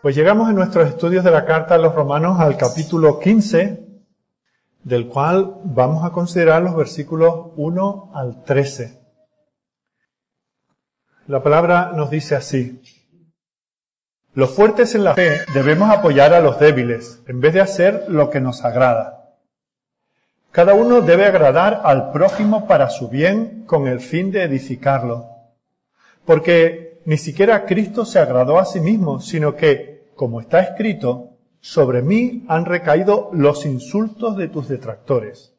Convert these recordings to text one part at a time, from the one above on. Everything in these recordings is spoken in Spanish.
Pues llegamos en nuestros estudios de la carta a los Romanos al capítulo 15, del cual vamos a considerar los versículos 1 al 13. La palabra nos dice así: los fuertes en la fe debemos apoyar a los débiles, en vez de hacer lo que nos agrada. Cada uno debe agradar al prójimo para su bien, con el fin de edificarlo. Porque ni siquiera Cristo se agradó a sí mismo, sino que, como está escrito, sobre mí han recaído los insultos de tus detractores.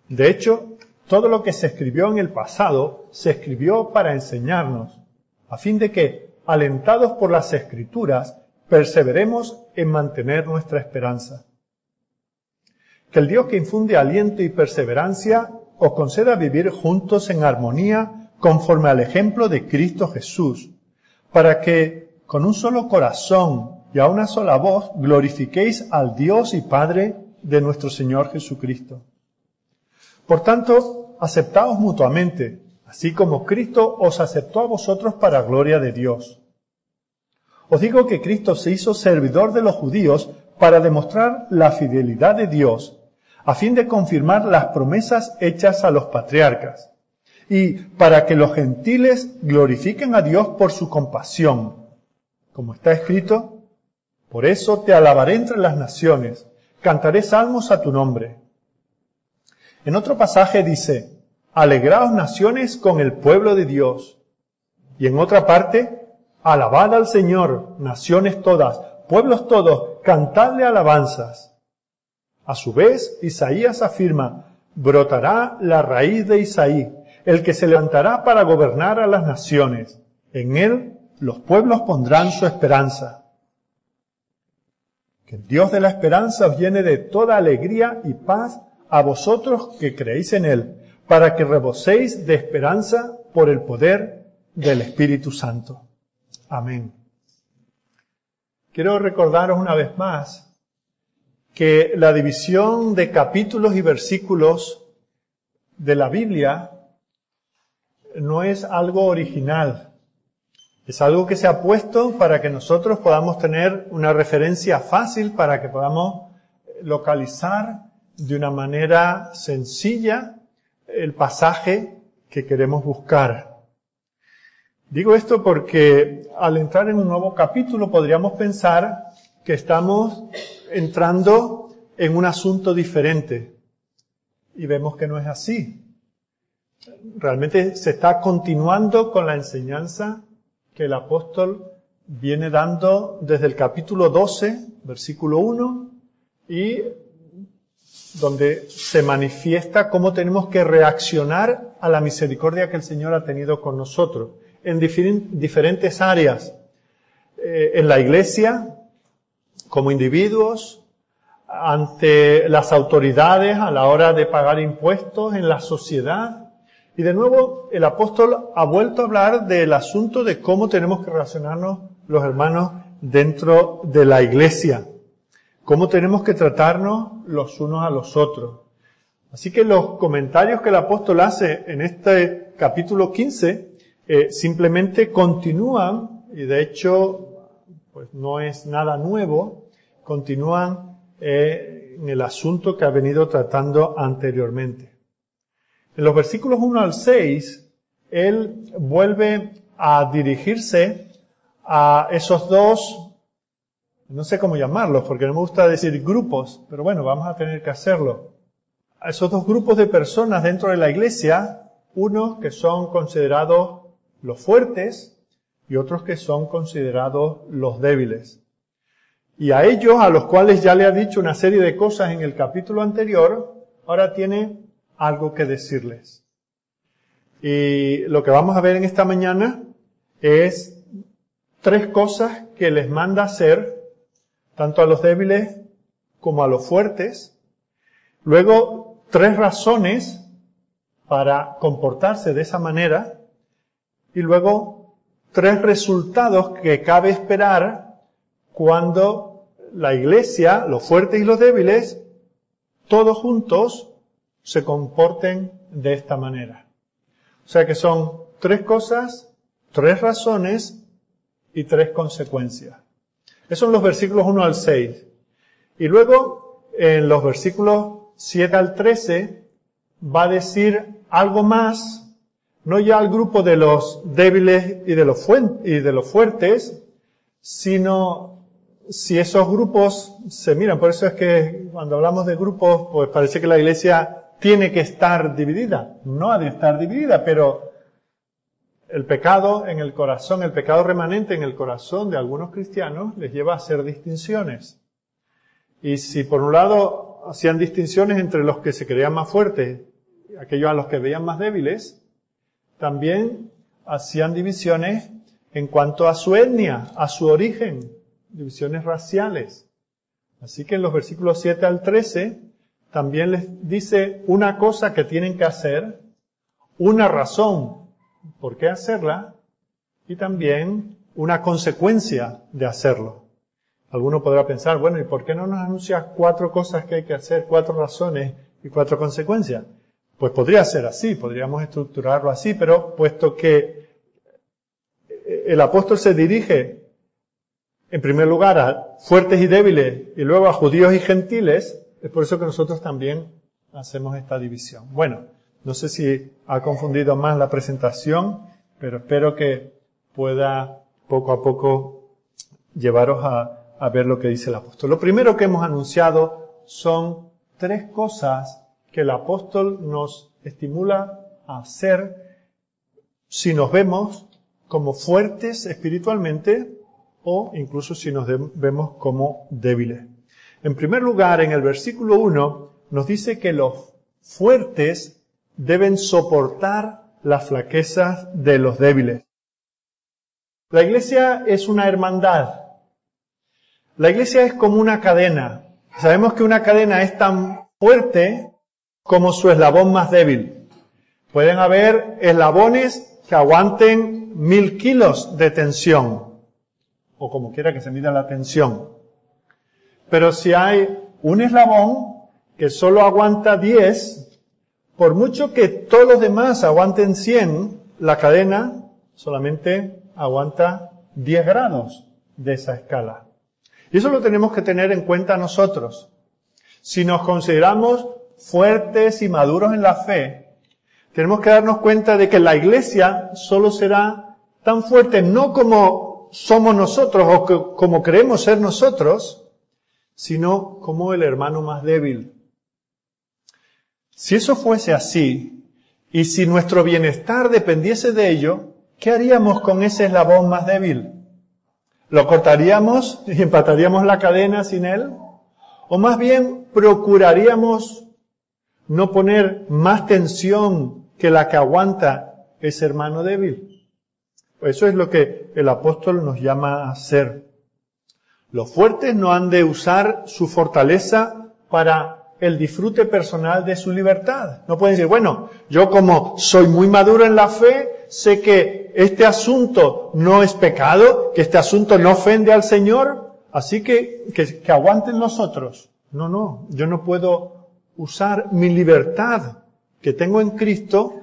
De hecho, todo lo que se escribió en el pasado se escribió para enseñarnos, a fin de que, alentados por las Escrituras, perseveremos en mantener nuestra esperanza. Que el Dios que infunde aliento y perseverancia os conceda vivir juntos en armonía conforme al ejemplo de Cristo Jesús, para que, con un solo corazón y a una sola voz, glorifiquéis al Dios y Padre de nuestro Señor Jesucristo. Por tanto, aceptaos mutuamente, así como Cristo os aceptó a vosotros para gloria de Dios. Os digo que Cristo se hizo servidor de los judíos para demostrar la fidelidad de Dios, a fin de confirmar las promesas hechas a los patriarcas, y para que los gentiles glorifiquen a Dios por su compasión. Como está escrito: por eso te alabaré entre las naciones, cantaré salmos a tu nombre. En otro pasaje dice: alegraos naciones con el pueblo de Dios. Y en otra parte: alabad al Señor, naciones todas, pueblos todos, cantadle alabanzas. A su vez, Isaías afirma: brotará la raíz de Isaí, el que se levantará para gobernar a las naciones. En él los pueblos pondrán su esperanza. Que el Dios de la esperanza os llene de toda alegría y paz a vosotros que creéis en él, para que reboséis de esperanza por el poder del Espíritu Santo. Amén. Quiero recordaros una vez más que la división de capítulos y versículos de la Biblia no es algo original. Es algo que se ha puesto para que nosotros podamos tener una referencia fácil, para que podamos localizar de una manera sencilla el pasaje que queremos buscar. Digo esto porque al entrar en un nuevo capítulo podríamos pensar que estamos entrando en un asunto diferente. Y vemos que no es así. Realmente se está continuando con la enseñanza que el apóstol viene dando desde el capítulo 12, versículo 1, y donde se manifiesta cómo tenemos que reaccionar a la misericordia que el Señor ha tenido con nosotros en diferentes áreas. En la iglesia, como individuos, ante las autoridades a la hora de pagar impuestos, en la sociedad. Y de nuevo, el apóstol ha vuelto a hablar del asunto de cómo tenemos que relacionarnos los hermanos dentro de la iglesia. Cómo tenemos que tratarnos los unos a los otros. Así que los comentarios que el apóstol hace en este capítulo 15 simplemente continúan, y de hecho pues no es nada nuevo, continúan en el asunto que ha venido tratando anteriormente. En los versículos 1 al 6, él vuelve a dirigirse a esos dos, no sé cómo llamarlos, porque no me gusta decir grupos, pero bueno, vamos a tener que hacerlo. A esos dos grupos de personas dentro de la iglesia, unos que son considerados los fuertes y otros que son considerados los débiles. Y a ellos, a los cuales ya le ha dicho una serie de cosas en el capítulo anterior, ahora tiene algo que decirles. Y lo que vamos a ver en esta mañana es 3 cosas que les manda hacer, tanto a los débiles como a los fuertes. Luego, 3 razones para comportarse de esa manera. Y luego, 3 resultados que cabe esperar cuando la iglesia, los fuertes y los débiles, todos juntos, se comporten de esta manera. O sea que son 3 cosas, 3 razones y 3 consecuencias. Esos son los versículos 1 al 6. Y luego, en los versículos 7 al 13, va a decir algo más, no ya al grupo de los débiles y de los fuertes, sino si esos grupos se miran. Por eso es que cuando hablamos de grupos, pues parece que la iglesia tiene que estar dividida. No ha de estar dividida, pero el pecado en el corazón, el pecado remanente en el corazón de algunos cristianos les lleva a hacer distinciones. Y si por un lado hacían distinciones entre los que se creían más fuertes y aquellos a los que veían más débiles, también hacían divisiones en cuanto a su etnia, a su origen, divisiones raciales. Así que en los versículos 7 al 13 también les dice una cosa que tienen que hacer, una razón por qué hacerla y también una consecuencia de hacerlo. Alguno podrá pensar, bueno, ¿y por qué no nos anuncia 4 cosas que hay que hacer, 4 razones y 4 consecuencias? Pues podría ser así, podríamos estructurarlo así, pero puesto que el apóstol se dirige en primer lugar a fuertes y débiles y luego a judíos y gentiles, es por eso que nosotros también hacemos esta división. Bueno, no sé si ha confundido más la presentación, pero espero que pueda poco a poco llevaros a ver lo que dice el apóstol. Lo primero que hemos anunciado son 3 cosas que el apóstol nos estimula a hacer si nos vemos como fuertes espiritualmente o incluso si nos vemos como débiles. En primer lugar, en el versículo 1 nos dice que los fuertes deben soportar las flaquezas de los débiles. La iglesia es una hermandad. La iglesia es como una cadena. Sabemos que una cadena es tan fuerte como su eslabón más débil. Pueden haber eslabones que aguanten 1000 kilos de tensión, o como quiera que se mida la tensión. Pero si hay un eslabón que solo aguanta 10, por mucho que todos los demás aguanten 100, la cadena solamente aguanta 10 grados de esa escala. Y eso lo tenemos que tener en cuenta nosotros. Si nos consideramos fuertes y maduros en la fe, tenemos que darnos cuenta de que la iglesia solo será tan fuerte no como somos nosotros o como creemos ser nosotros, sino como el hermano más débil. Si eso fuese así, y si nuestro bienestar dependiese de ello, ¿qué haríamos con ese eslabón más débil? ¿Lo cortaríamos y empataríamos la cadena sin él? ¿O más bien procuraríamos no poner más tensión que la que aguanta ese hermano débil? Pues eso es lo que el apóstol nos llama a hacer. Los fuertes no han de usar su fortaleza para el disfrute personal de su libertad. No pueden decir, bueno, yo como soy muy maduro en la fe, sé que este asunto no es pecado, que este asunto no ofende al Señor, así que aguanten los otros. No, yo no puedo usar mi libertad que tengo en Cristo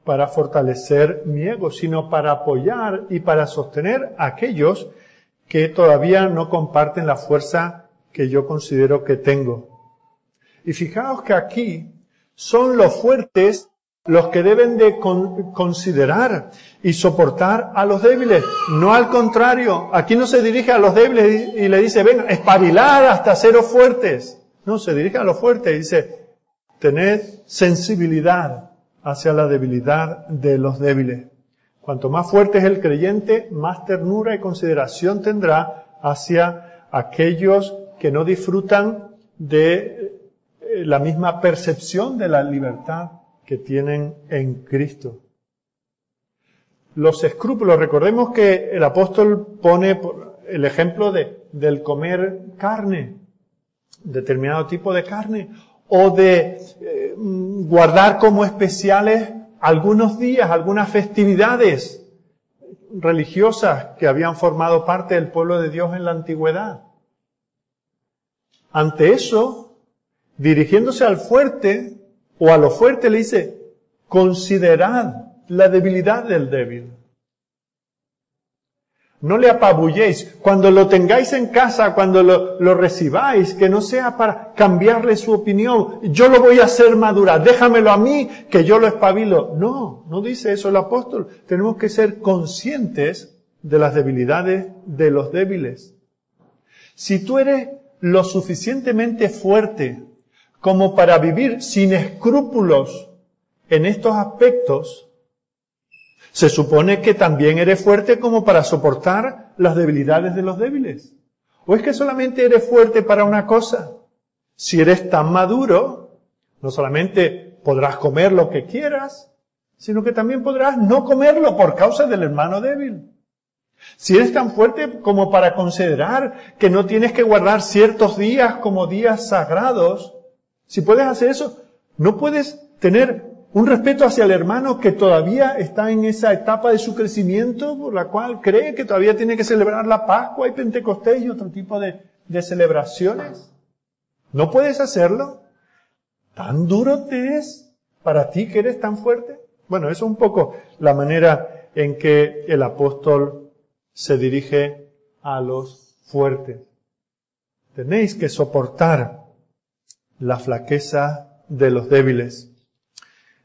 para fortalecer mi ego, sino para apoyar y para sostener a aquellos que todavía no comparten la fuerza que yo considero que tengo. Y fijaos que aquí son los fuertes los que deben de considerar y soportar a los débiles. No al contrario, aquí no se dirige a los débiles y le dice, venga, espabilad hasta seros fuertes. No, se dirige a los fuertes y dice, tened sensibilidad hacia la debilidad de los débiles. Cuanto más fuerte es el creyente, más ternura y consideración tendrá hacia aquellos que no disfrutan de la misma percepción de la libertad que tienen en Cristo. Los escrúpulos, recordemos que el apóstol pone el ejemplo del comer carne, determinado tipo de carne, o de guardar como especiales algunos días, algunas festividades religiosas que habían formado parte del pueblo de Dios en la antigüedad. Ante eso, dirigiéndose al fuerte o a lo fuerte le dice, considerad la debilidad del débil. No le apabulléis. Cuando lo tengáis en casa, cuando lo recibáis, que no sea para cambiarle su opinión. Yo lo voy a hacer madurar. Déjamelo a mí, que yo lo espabilo. No, no dice eso el apóstol. Tenemos que ser conscientes de las debilidades de los débiles. Si tú eres lo suficientemente fuerte como para vivir sin escrúpulos en estos aspectos, se supone que también eres fuerte como para soportar las debilidades de los débiles. ¿O es que solamente eres fuerte para una cosa? Si eres tan maduro, no solamente podrás comer lo que quieras, sino que también podrás no comerlo por causa del hermano débil. Si eres tan fuerte como para considerar que no tienes que guardar ciertos días como días sagrados, si puedes hacer eso, no puedes tener un respeto hacia el hermano que todavía está en esa etapa de su crecimiento, por la cual cree que todavía tiene que celebrar la Pascua y Pentecostés y otro tipo de celebraciones. ¿No puedes hacerlo? ¿Tan duro te es para ti que eres tan fuerte? Bueno, eso es un poco la manera en que el apóstol se dirige a los fuertes. Tenéis que soportar la flaqueza de los débiles.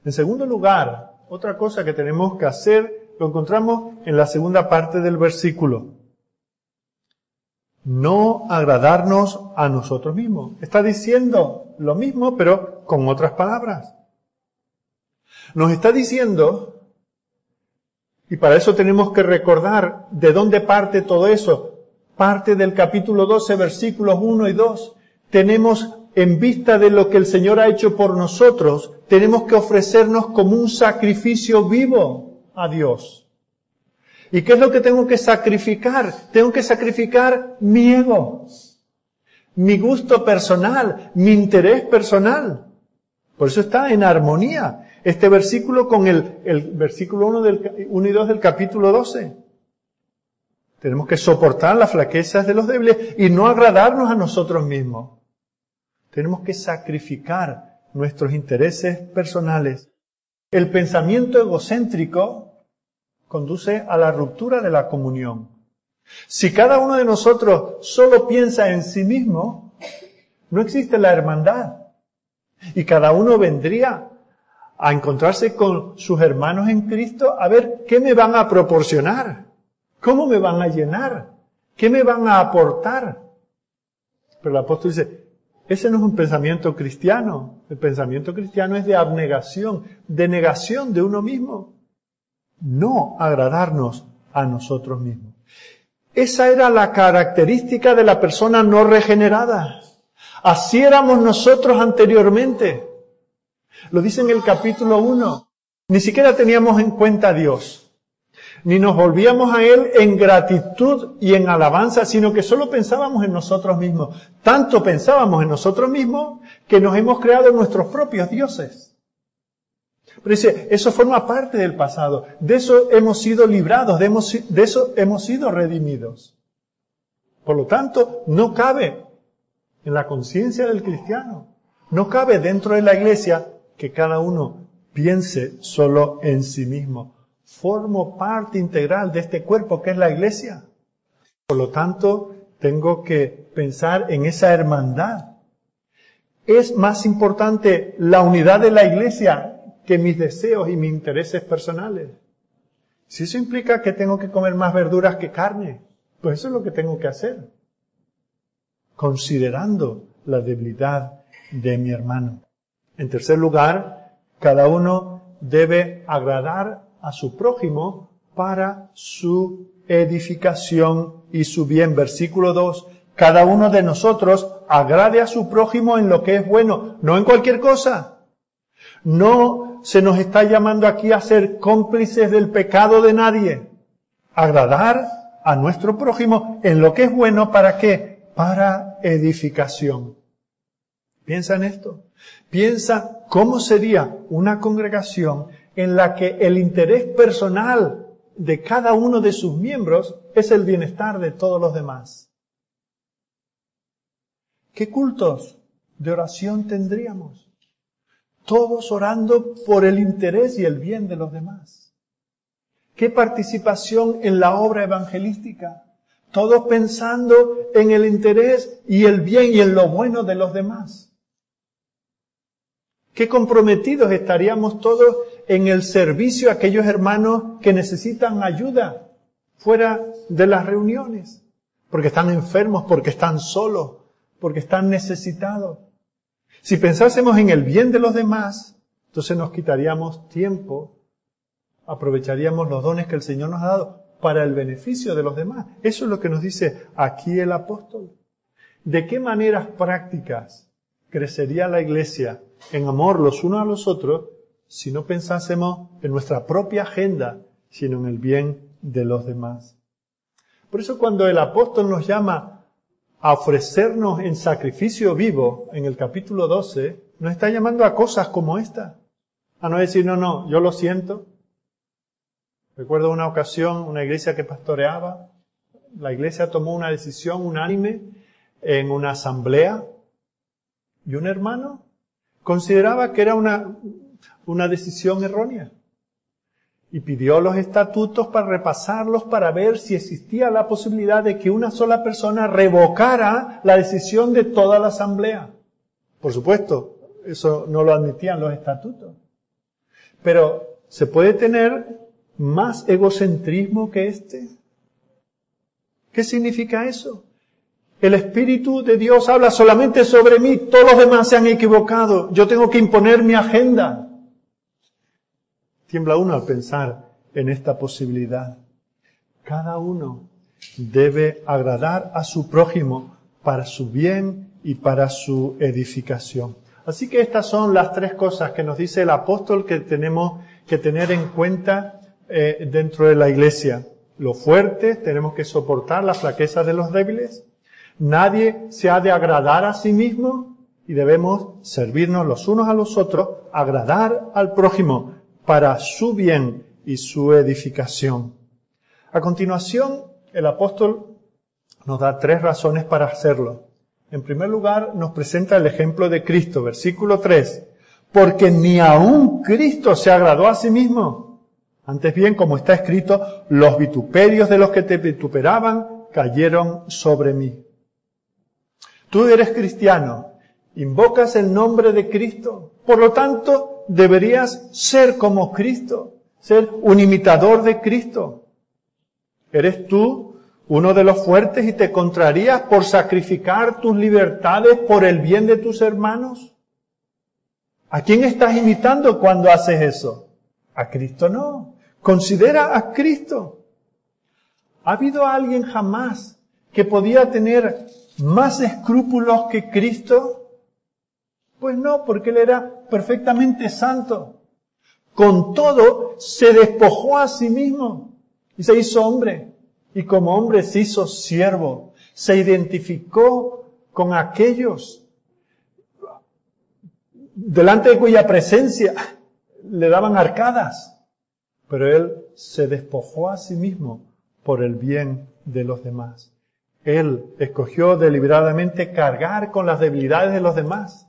En segundo lugar, otra cosa que tenemos que hacer, lo encontramos en la segunda parte del versículo. No agradarnos a nosotros mismos. Está diciendo lo mismo, pero con otras palabras. Nos está diciendo, y para eso tenemos que recordar de dónde parte todo eso. Parte del capítulo 12, versículos 1 y 2. Tenemos, en vista de lo que el Señor ha hecho por nosotros, tenemos que ofrecernos como un sacrificio vivo a Dios. ¿Y qué es lo que tengo que sacrificar? Tengo que sacrificar mi ego, mi gusto personal, mi interés personal. Por eso está en armonía este versículo con el versículo 1 y 2 del capítulo 12. Tenemos que soportar las flaquezas de los débiles y no agradarnos a nosotros mismos. Tenemos que sacrificar nuestros intereses personales. El pensamiento egocéntrico conduce a la ruptura de la comunión. Si cada uno de nosotros solo piensa en sí mismo, no existe la hermandad. Y cada uno vendría a encontrarse con sus hermanos en Cristo a ver qué me van a proporcionar, cómo me van a llenar, qué me van a aportar. Pero el apóstol dice, ese no es un pensamiento cristiano. El pensamiento cristiano es de abnegación, de negación de uno mismo. No agradarnos a nosotros mismos. Esa era la característica de la persona no regenerada. Así éramos nosotros anteriormente. Lo dice en el capítulo 1. Ni siquiera teníamos en cuenta a Dios. Ni nos volvíamos a Él en gratitud y en alabanza, sino que solo pensábamos en nosotros mismos. Tanto pensábamos en nosotros mismos que nos hemos creado nuestros propios dioses. Pero dice, eso forma parte del pasado. De eso hemos sido librados, de eso hemos sido redimidos. Por lo tanto, no cabe en la conciencia del cristiano, no cabe dentro de la iglesia que cada uno piense solo en sí mismo. Formo parte integral de este cuerpo que es la iglesia. Por lo tanto, tengo que pensar en esa hermandad. Es más importante la unidad de la iglesia que mis deseos y mis intereses personales. Si eso implica que tengo que comer más verduras que carne, pues eso es lo que tengo que hacer, considerando la debilidad de mi hermano. En tercer lugar, cada uno debe agradar a su prójimo para su edificación y su bien. Versículo 2. Cada uno de nosotros agrade a su prójimo en lo que es bueno, no en cualquier cosa. No se nos está llamando aquí a ser cómplices del pecado de nadie. Agradar a nuestro prójimo en lo que es bueno, ¿para qué? Para edificación. Piensa en esto. Piensa cómo sería una congregación en la que el interés personal de cada uno de sus miembros es el bienestar de todos los demás. ¿Qué cultos de oración tendríamos? Todos orando por el interés y el bien de los demás. ¿Qué participación en la obra evangelística? Todos pensando en el interés y el bien y en lo bueno de los demás. Qué comprometidos estaríamos todos en el servicio a aquellos hermanos que necesitan ayuda fuera de las reuniones, porque están enfermos, porque están solos, porque están necesitados. Si pensásemos en el bien de los demás, entonces nos quitaríamos tiempo, aprovecharíamos los dones que el Señor nos ha dado para el beneficio de los demás. Eso es lo que nos dice aquí el apóstol. ¿De qué maneras prácticas crecería la iglesia en amor los unos a los otros si no pensásemos en nuestra propia agenda, sino en el bien de los demás? Por eso cuando el apóstol nos llama a ofrecernos en sacrificio vivo, en el capítulo 12, nos está llamando a cosas como esta. A no decir, no, yo lo siento. Recuerdo una ocasión, una iglesia que pastoreaba, la iglesia tomó una decisión unánime en una asamblea y un hermano consideraba que era una decisión errónea y pidió los estatutos para repasarlos para ver si existía la posibilidad de que una sola persona revocara la decisión de toda la asamblea. Por supuesto, eso no lo admitían los estatutos. Pero ¿se puede tener más egocentrismo que este? ¿Qué significa eso? El Espíritu de Dios habla solamente sobre mí, todos los demás se han equivocado, yo tengo que imponer mi agenda. Tiembla uno al pensar en esta posibilidad. Cada uno debe agradar a su prójimo para su bien y para su edificación. Así que estas son las tres cosas que nos dice el apóstol que tenemos que tener en cuenta dentro de la iglesia. Los fuertes, tenemos que soportar las flaquezas de los débiles. Nadie se ha de agradar a sí mismo y debemos servirnos los unos a los otros, agradar al prójimo para su bien y su edificación. A continuación, el apóstol nos da tres razones para hacerlo. En primer lugar, nos presenta el ejemplo de Cristo, versículo 3. Porque ni aun Cristo se agradó a sí mismo. Antes bien, como está escrito, los vituperios de los que te vituperaban cayeron sobre mí. Tú eres cristiano, invocas el nombre de Cristo, por lo tanto, deberías ser como Cristo, ser un imitador de Cristo. ¿Eres tú uno de los fuertes y te contrarías por sacrificar tus libertades por el bien de tus hermanos? ¿A quién estás imitando cuando haces eso? A Cristo no. Considera a Cristo. ¿Ha habido alguien jamás que podía tener más escrúpulos que Cristo? Pues no, porque Él era perfectamente santo. Con todo, se despojó a sí mismo y se hizo hombre. Y como hombre se hizo siervo. Se identificó con aquellos delante de cuya presencia le daban arcadas. Pero Él se despojó a sí mismo por el bien de los demás. Él escogió deliberadamente cargar con las debilidades de los demás.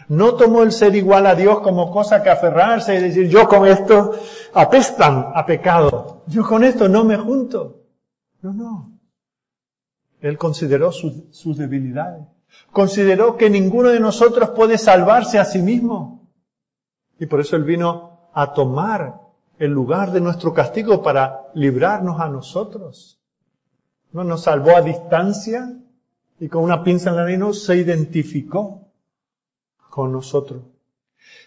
No tomó el ser igual a Dios como cosa que aferrarse y decir, yo con esto apestan a pecado. Yo con esto no me junto. No. Él consideró sus debilidades. Consideró que ninguno de nosotros puede salvarse a sí mismo. Y por eso Él vino a tomar el lugar de nuestro castigo para librarnos a nosotros. No nos salvó a distancia y con una pinza en la nariz se identificó con nosotros.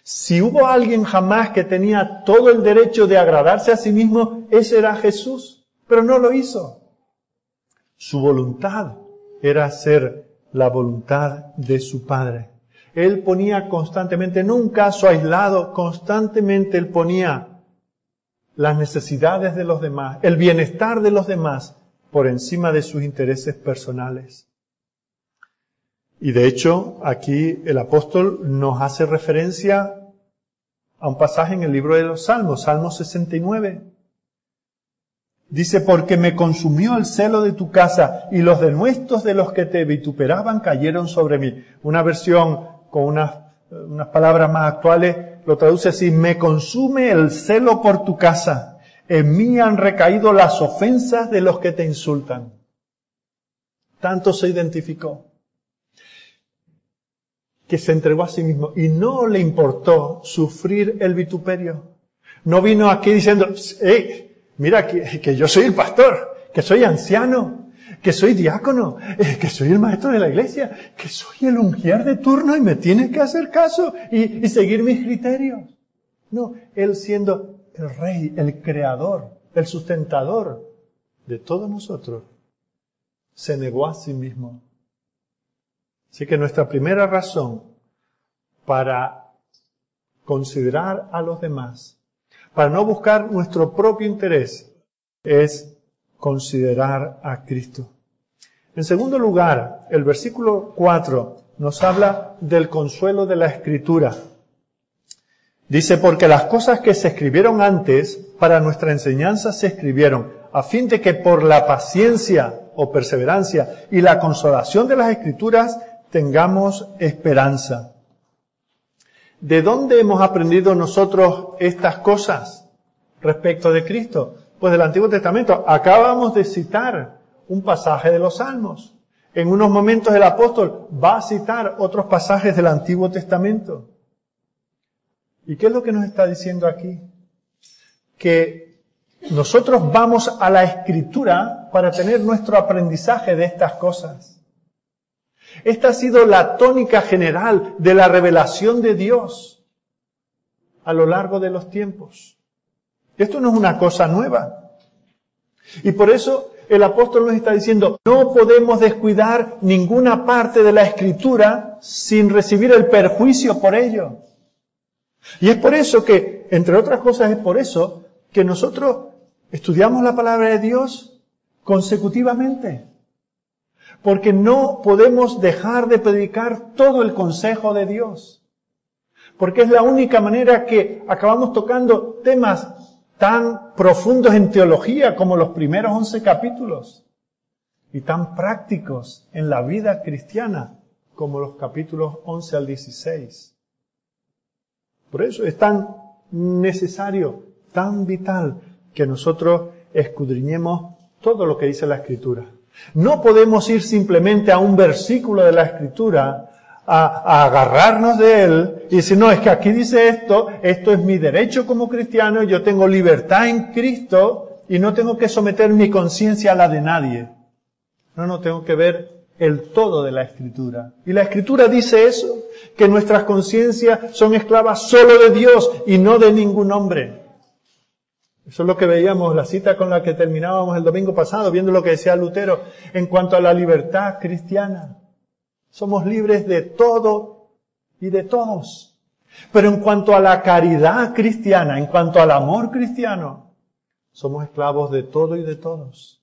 Si hubo alguien jamás que tenía todo el derecho de agradarse a sí mismo, ese era Jesús, pero no lo hizo. Su voluntad era hacer la voluntad de su Padre. Él ponía constantemente, no un caso aislado, constantemente Él ponía las necesidades de los demás, el bienestar de los demás, por encima de sus intereses personales. Y de hecho, aquí el apóstol nos hace referencia a un pasaje en el libro de los Salmos, Salmo 69. Dice, porque me consumió el celo de tu casa y los denuestos de los que te vituperaban cayeron sobre mí. Una versión con unas palabras más actuales lo traduce así, me consume el celo por tu casa, En mí han recaído las ofensas de los que te insultan. Tanto se identificó que se entregó a sí mismo y no le importó sufrir el vituperio. No vino aquí diciendo, mira que yo soy el pastor, que soy anciano, que soy diácono, que soy el maestro de la iglesia, que soy el ungier de turno y me tienes que hacer caso y seguir mis criterios. No, él siendo el rey, el creador, el sustentador de todos nosotros, se negó a sí mismo. Así que nuestra primera razón para considerar a los demás, para no buscar nuestro propio interés, es considerar a Cristo. En segundo lugar, el versículo 4 nos habla del consuelo de la Escritura. Dice, porque las cosas que se escribieron antes, para nuestra enseñanza se escribieron, a fin de que por la paciencia o perseverancia y la consolación de las Escrituras tengamos esperanza. ¿De dónde hemos aprendido nosotros estas cosas respecto de Cristo? Pues del Antiguo Testamento. Acabamos de citar un pasaje de los Salmos. En unos momentos el apóstol va a citar otros pasajes del Antiguo Testamento. ¿Y qué es lo que nos está diciendo aquí? Que nosotros vamos a la Escritura para tener nuestro aprendizaje de estas cosas. Esta ha sido la tónica general de la revelación de Dios a lo largo de los tiempos. Esto no es una cosa nueva. Y por eso el apóstol nos está diciendo, no podemos descuidar ninguna parte de la Escritura sin recibir el perjuicio por ello. Y es por eso que, entre otras cosas, es por eso que nosotros estudiamos la palabra de Dios consecutivamente. Porque no podemos dejar de predicar todo el consejo de Dios. Porque es la única manera que acabamos tocando temas tan profundos en teología como los primeros 11 capítulos y tan prácticos en la vida cristiana como los capítulos 11 al 16. Por eso es tan necesario, tan vital que nosotros escudriñemos todo lo que dice la Escritura. No podemos ir simplemente a un versículo de la Escritura a agarrarnos de él y decir, no, es que aquí dice esto es mi derecho como cristiano, yo tengo libertad en Cristo y no tengo que someter mi conciencia a la de nadie. No, tengo que ver el todo de la Escritura. Y la Escritura dice eso, que nuestras conciencias son esclavas solo de Dios y no de ningún hombre. Eso es lo que veíamos, la cita con la que terminábamos el domingo pasado, viendo lo que decía Lutero en cuanto a la libertad cristiana. Somos libres de todo y de todos. Pero en cuanto a la caridad cristiana, en cuanto al amor cristiano, somos esclavos de todo y de todos.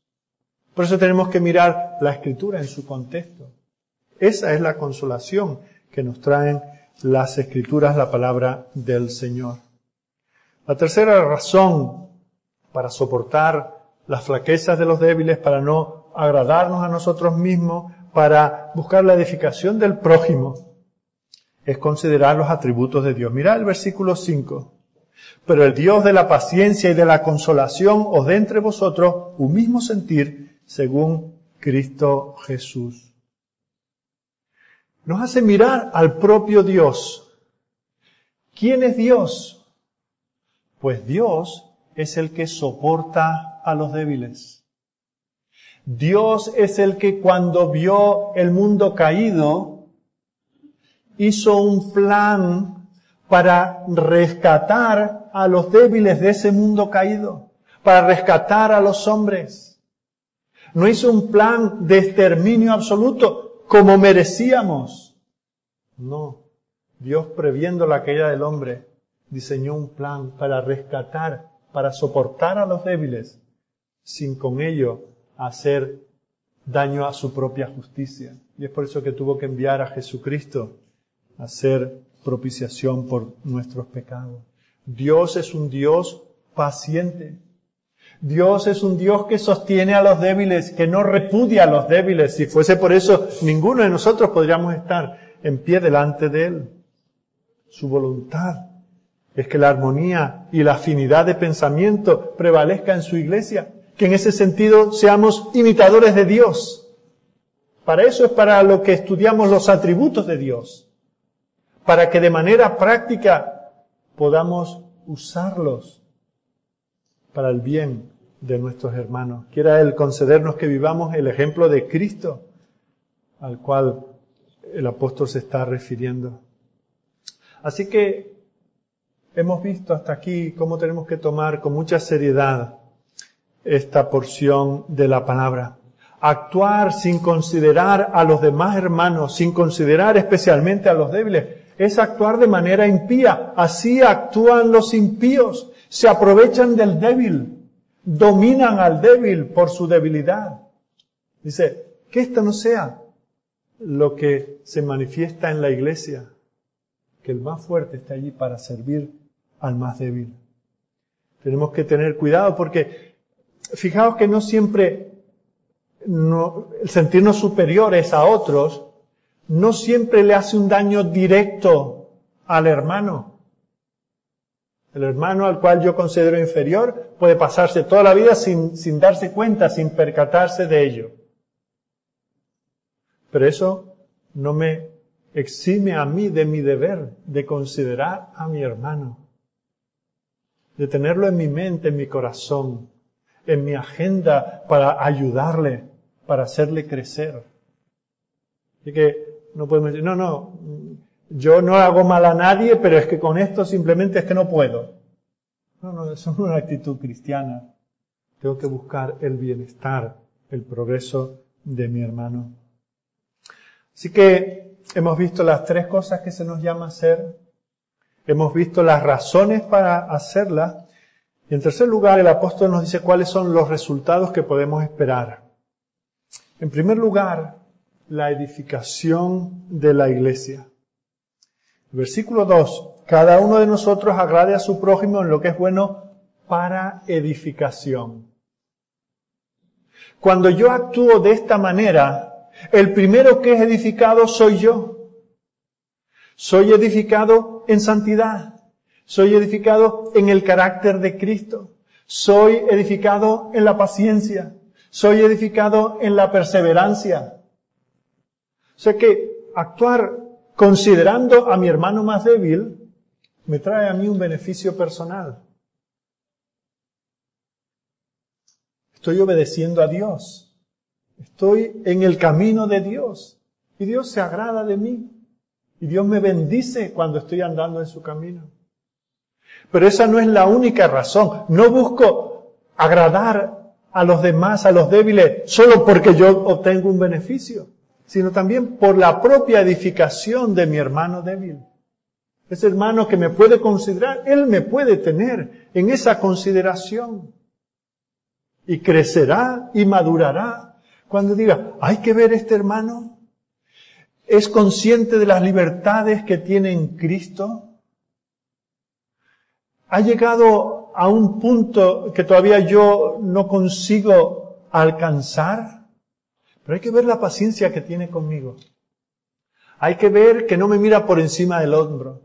Por eso tenemos que mirar la Escritura en su contexto. Esa es la consolación que nos traen las Escrituras, la palabra del Señor. La tercera razón para soportar las flaquezas de los débiles, para no agradarnos a nosotros mismos, para buscar la edificación del prójimo, es considerar los atributos de Dios. Mirad el versículo 5. Pero el Dios de la paciencia y de la consolación os dé entre vosotros un mismo sentir según Cristo Jesús. Nos hace mirar al propio Dios. ¿Quién es Dios? Pues Dios es el que soporta a los débiles. Dios es el que cuando vio el mundo caído, hizo un plan para rescatar a los débiles de ese mundo caído, para rescatar a los hombres. No hizo un plan de exterminio absoluto como merecíamos. No, Dios, previendo la caída del hombre, diseñó un plan para rescatar, para soportar a los débiles, sin con ello hacer daño a su propia justicia. Y es por eso que tuvo que enviar a Jesucristo a hacer propiciación por nuestros pecados. Dios es un Dios paciente. Dios es un Dios que sostiene a los débiles, que no repudia a los débiles. Si fuese por eso, ninguno de nosotros podríamos estar en pie delante de Él. Su voluntad es que la armonía y la afinidad de pensamiento prevalezca en su iglesia, que en ese sentido seamos imitadores de Dios. Para eso es para lo que estudiamos los atributos de Dios, para que de manera práctica podamos usarlos para el bien de nuestros hermanos. Quiera Él concedernos que vivamos el ejemplo de Cristo, al cual el apóstol se está refiriendo. Así que hemos visto hasta aquí cómo tenemos que tomar con mucha seriedad esta porción de la palabra. Actuar sin considerar a los demás hermanos, sin considerar especialmente a los débiles, es actuar de manera impía. Así actúan los impíos. Se aprovechan del débil, dominan al débil por su debilidad. Dice, que esto no sea lo que se manifiesta en la iglesia, que el más fuerte está allí para servir al más débil. Tenemos que tener cuidado porque fijaos que no siempre el sentirnos superiores a otros no siempre le hace un daño directo al hermano. El hermano al cual yo considero inferior puede pasarse toda la vida sin darse cuenta, sin percatarse de ello. Pero eso no me exime a mí de mi deber de considerar a mi hermano, de tenerlo en mi mente, en mi corazón, en mi agenda para ayudarle, para hacerle crecer. Así que no podemos decir, no, yo no hago mal a nadie, pero es que con esto simplemente es que no puedo. No, eso no es una actitud cristiana. Tengo que buscar el bienestar, el progreso de mi hermano. Así que hemos visto las tres cosas que se nos llama a hacer. Hemos visto las razones para hacerlas. Y en tercer lugar, el apóstol nos dice cuáles son los resultados que podemos esperar. En primer lugar, la edificación de la iglesia. Versículo 2. Cada uno de nosotros agrade a su prójimo en lo que es bueno para edificación. Cuando yo actúo de esta manera, el primero que es edificado soy yo. Soy edificado en santidad. Soy edificado en el carácter de Cristo. Soy edificado en la paciencia. Soy edificado en la perseverancia. O sea que actuar considerando a mi hermano más débil me trae a mí un beneficio personal. Estoy obedeciendo a Dios. Estoy en el camino de Dios. Y Dios se agrada de mí. Y Dios me bendice cuando estoy andando en su camino. Pero esa no es la única razón. No busco agradar a los demás, a los débiles, solo porque yo obtengo un beneficio, sino también por la propia edificación de mi hermano débil. Ese hermano que me puede considerar, él me puede tener en esa consideración. Y crecerá y madurará cuando diga, hay que ver este hermano. ¿Es consciente de las libertades que tiene en Cristo? ¿Ha llegado a un punto que todavía yo no consigo alcanzar? Pero hay que ver la paciencia que tiene conmigo. Hay que ver que no me mira por encima del hombro.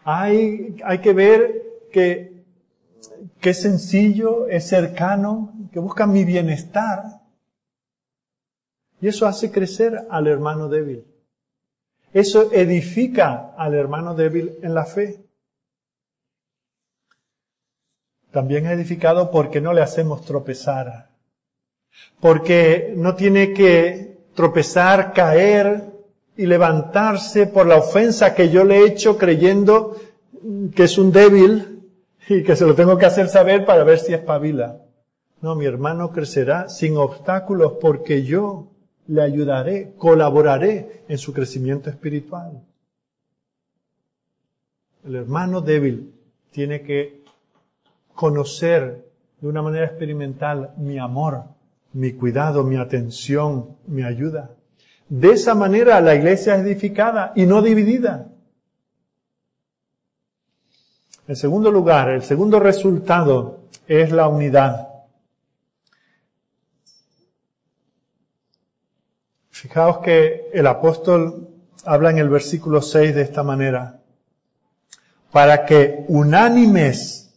Hay que ver que es sencillo, es cercano, que busca mi bienestar. Y eso hace crecer al hermano débil. Eso edifica al hermano débil en la fe. También es edificado porque no le hacemos tropezar. Porque no tiene que tropezar, caer y levantarse por la ofensa que yo le he hecho creyendo que es un débil y que se lo tengo que hacer saber para ver si espabila. No, mi hermano crecerá sin obstáculos porque yo le ayudaré, colaboraré en su crecimiento espiritual. El hermano débil tiene que conocer de una manera experimental mi amor, mi cuidado, mi atención, mi ayuda. De esa manera la iglesia es edificada y no dividida. En segundo lugar, el segundo resultado es la unidad. Fijaos que el apóstol habla en el versículo 6 de esta manera. para que unánimes,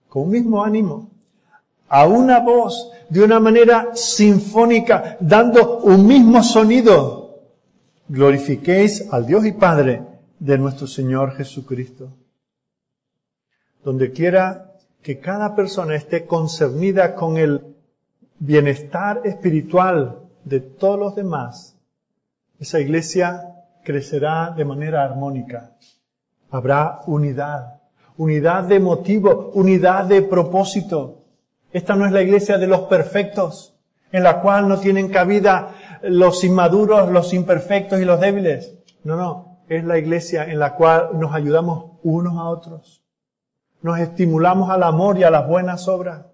con un mismo ánimo, a una voz, de una manera sinfónica, dando un mismo sonido, glorifiquéis al Dios y Padre de nuestro Señor Jesucristo. Donde quiera que cada persona esté concernida con el bienestar espiritual de todos los demás, esa iglesia crecerá de manera armónica. Habrá unidad, unidad de motivo, unidad de propósito. Esta no es la iglesia de los perfectos, en la cual no tienen cabida los inmaduros, los imperfectos y los débiles. No, es la iglesia en la cual nos ayudamos unos a otros. Nos estimulamos al amor y a las buenas obras.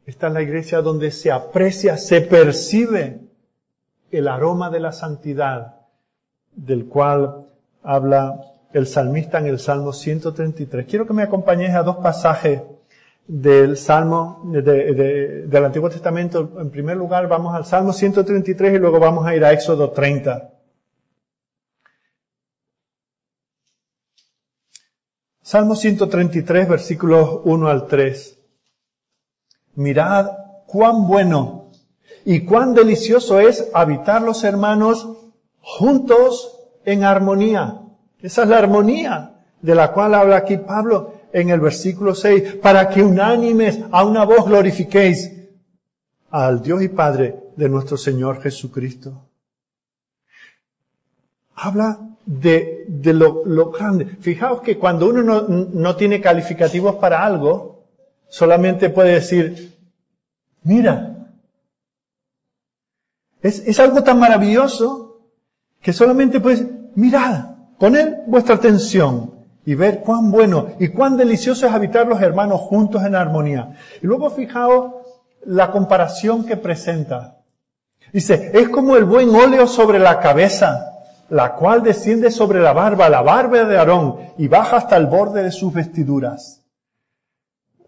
Esta es la iglesia donde se aprecia, se percibe el aroma de la santidad, del cual habla el salmista en el Salmo 133. Quiero que me acompañes a dos pasajes del Salmo, del Antiguo Testamento. En primer lugar vamos al Salmo 133 y luego vamos a ir a Éxodo 30. Salmo 133, versículos 1 al 3. Mirad cuán bueno y cuán delicioso es habitar los hermanos juntos en armonía. Esa es la armonía de la cual habla aquí Pablo en el versículo 6. Para que unánimes a una voz glorifiquéis al Dios y Padre de nuestro Señor Jesucristo. Habla de lo grande. Fijaos que cuando uno no tiene calificativos para algo, solamente puede decir, mira. Es algo tan maravilloso que solamente puede decir, mirad, poned vuestra atención y ver cuán bueno y cuán delicioso es habitar los hermanos juntos en armonía. Y luego fijaos la comparación que presenta. Dice, es como el buen óleo sobre la cabeza, la cual desciende sobre la barba de Aarón, y baja hasta el borde de sus vestiduras.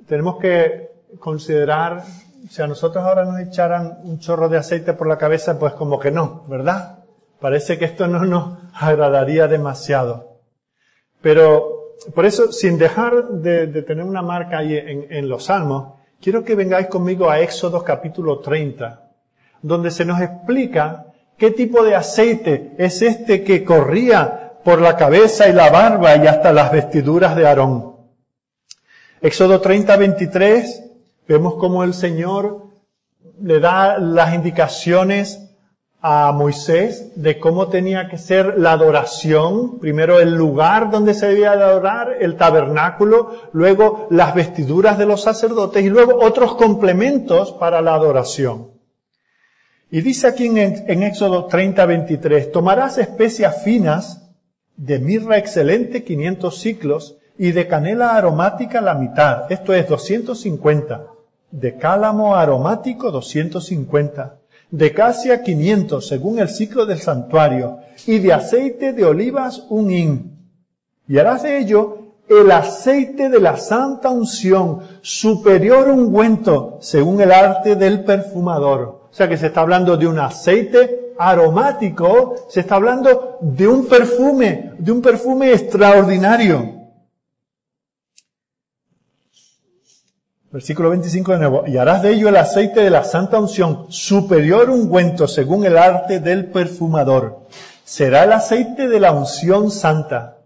Tenemos que considerar, si a nosotros ahora nos echaran un chorro de aceite por la cabeza, pues como que no, ¿verdad? Parece que esto no nos agradaría demasiado. Pero, por eso, sin dejar de tener una marca ahí en los Salmos, quiero que vengáis conmigo a Éxodo capítulo 30, donde se nos explica qué tipo de aceite es este que corría por la cabeza y la barba y hasta las vestiduras de Aarón. Éxodo 30, 23, vemos cómo el Señor le da las indicaciones a Moisés de cómo tenía que ser la adoración. Primero el lugar donde se debía de adorar, el tabernáculo, luego las vestiduras de los sacerdotes y luego otros complementos para la adoración. Y dice aquí en Éxodo 30, 23, tomarás especias finas de mirra excelente 500 siclos y de canela aromática la mitad, esto es 250, de cálamo aromático 250, de casia 500 según el ciclo del santuario, y de aceite de olivas 1 hin. Y harás de ello el aceite de la santa unción, superior ungüento, según el arte del perfumador. O sea que se está hablando de un aceite aromático, se está hablando de un perfume extraordinario. Versículo 25 de nuevo. Y harás de ello el aceite de la santa unción, superior ungüento, según el arte del perfumador. Será el aceite de la unción santa.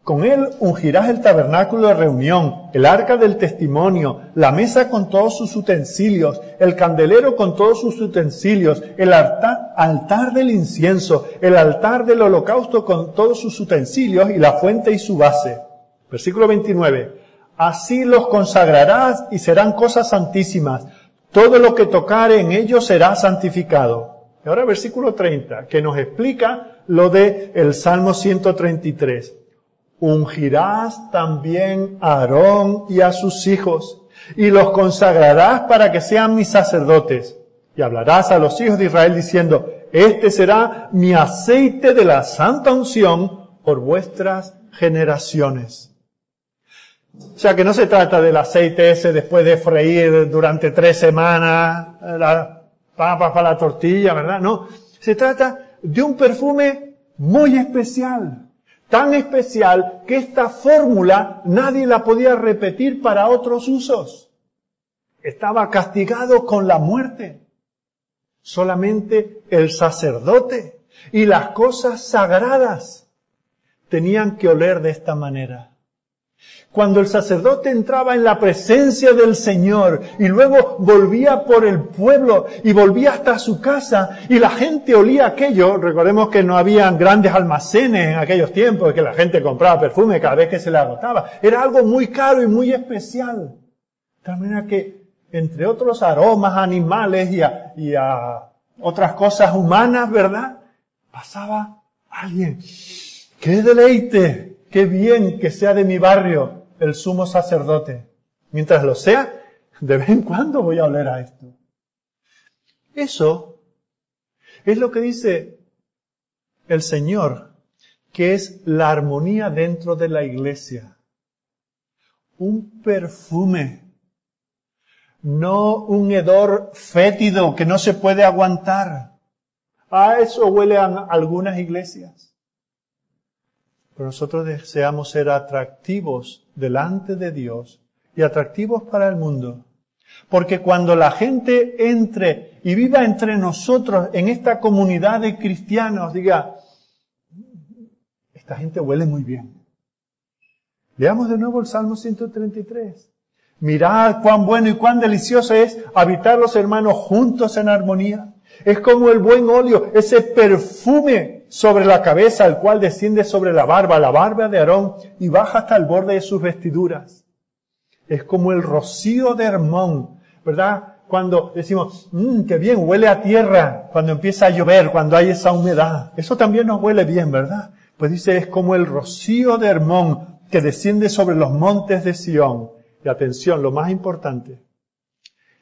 Con él ungirás el tabernáculo de reunión, el arca del testimonio, la mesa con todos sus utensilios, el candelero con todos sus utensilios, el altar del incienso, el altar del holocausto con todos sus utensilios y la fuente y su base. Versículo 29. Así los consagrarás y serán cosas santísimas. Todo lo que tocare en ellos será santificado. Y ahora versículo 30, que nos explica lo de el Salmo 133. Ungirás también a Aarón y a sus hijos, y los consagrarás para que sean mis sacerdotes. Y hablarás a los hijos de Israel diciendo, este será mi aceite de la santa unción por vuestras generaciones. O sea que no se trata del aceite ese después de freír durante 3 semanas, las papas para la tortilla, ¿verdad? No, se trata de un perfume muy especial, tan especial que esta fórmula nadie la podía repetir para otros usos. Estaba castigado con la muerte. Solamente el sacerdote y las cosas sagradas tenían que oler de esta manera. Cuando el sacerdote entraba en la presencia del Señor y luego volvía por el pueblo y volvía hasta su casa y la gente olía aquello, recordemos que no habían grandes almacenes en aquellos tiempos, que la gente compraba perfume cada vez que se le agotaba. Era algo muy caro y muy especial. De tal manera que, entre otros aromas animales y a otras cosas humanas, ¿verdad? Pasaba alguien. ¡Qué deleite! ¡Qué bien que sea de mi barrio el sumo sacerdote! Mientras lo sea, de vez en cuando voy a oler a esto. Eso es lo que dice el Señor, que es la armonía dentro de la iglesia. Un perfume, no un hedor fétido que no se puede aguantar. A eso huelen algunas iglesias. Pero nosotros deseamos ser atractivos delante de Dios y atractivos para el mundo. Porque cuando la gente entre y viva entre nosotros en esta comunidad de cristianos, diga, esta gente huele muy bien. Leamos de nuevo el Salmo 133. Mirad cuán bueno y cuán delicioso es habitar los hermanos juntos en armonía. Es como el buen óleo, ese perfume sobre la cabeza, el cual desciende sobre la barba de Aarón, y baja hasta el borde de sus vestiduras. Es como el rocío de Hermón, ¿verdad? Cuando decimos, qué bien, huele a tierra, cuando empieza a llover, cuando hay esa humedad. Eso también nos huele bien, ¿verdad? Pues dice, es como el rocío de Hermón que desciende sobre los montes de Sión. Y atención, lo más importante,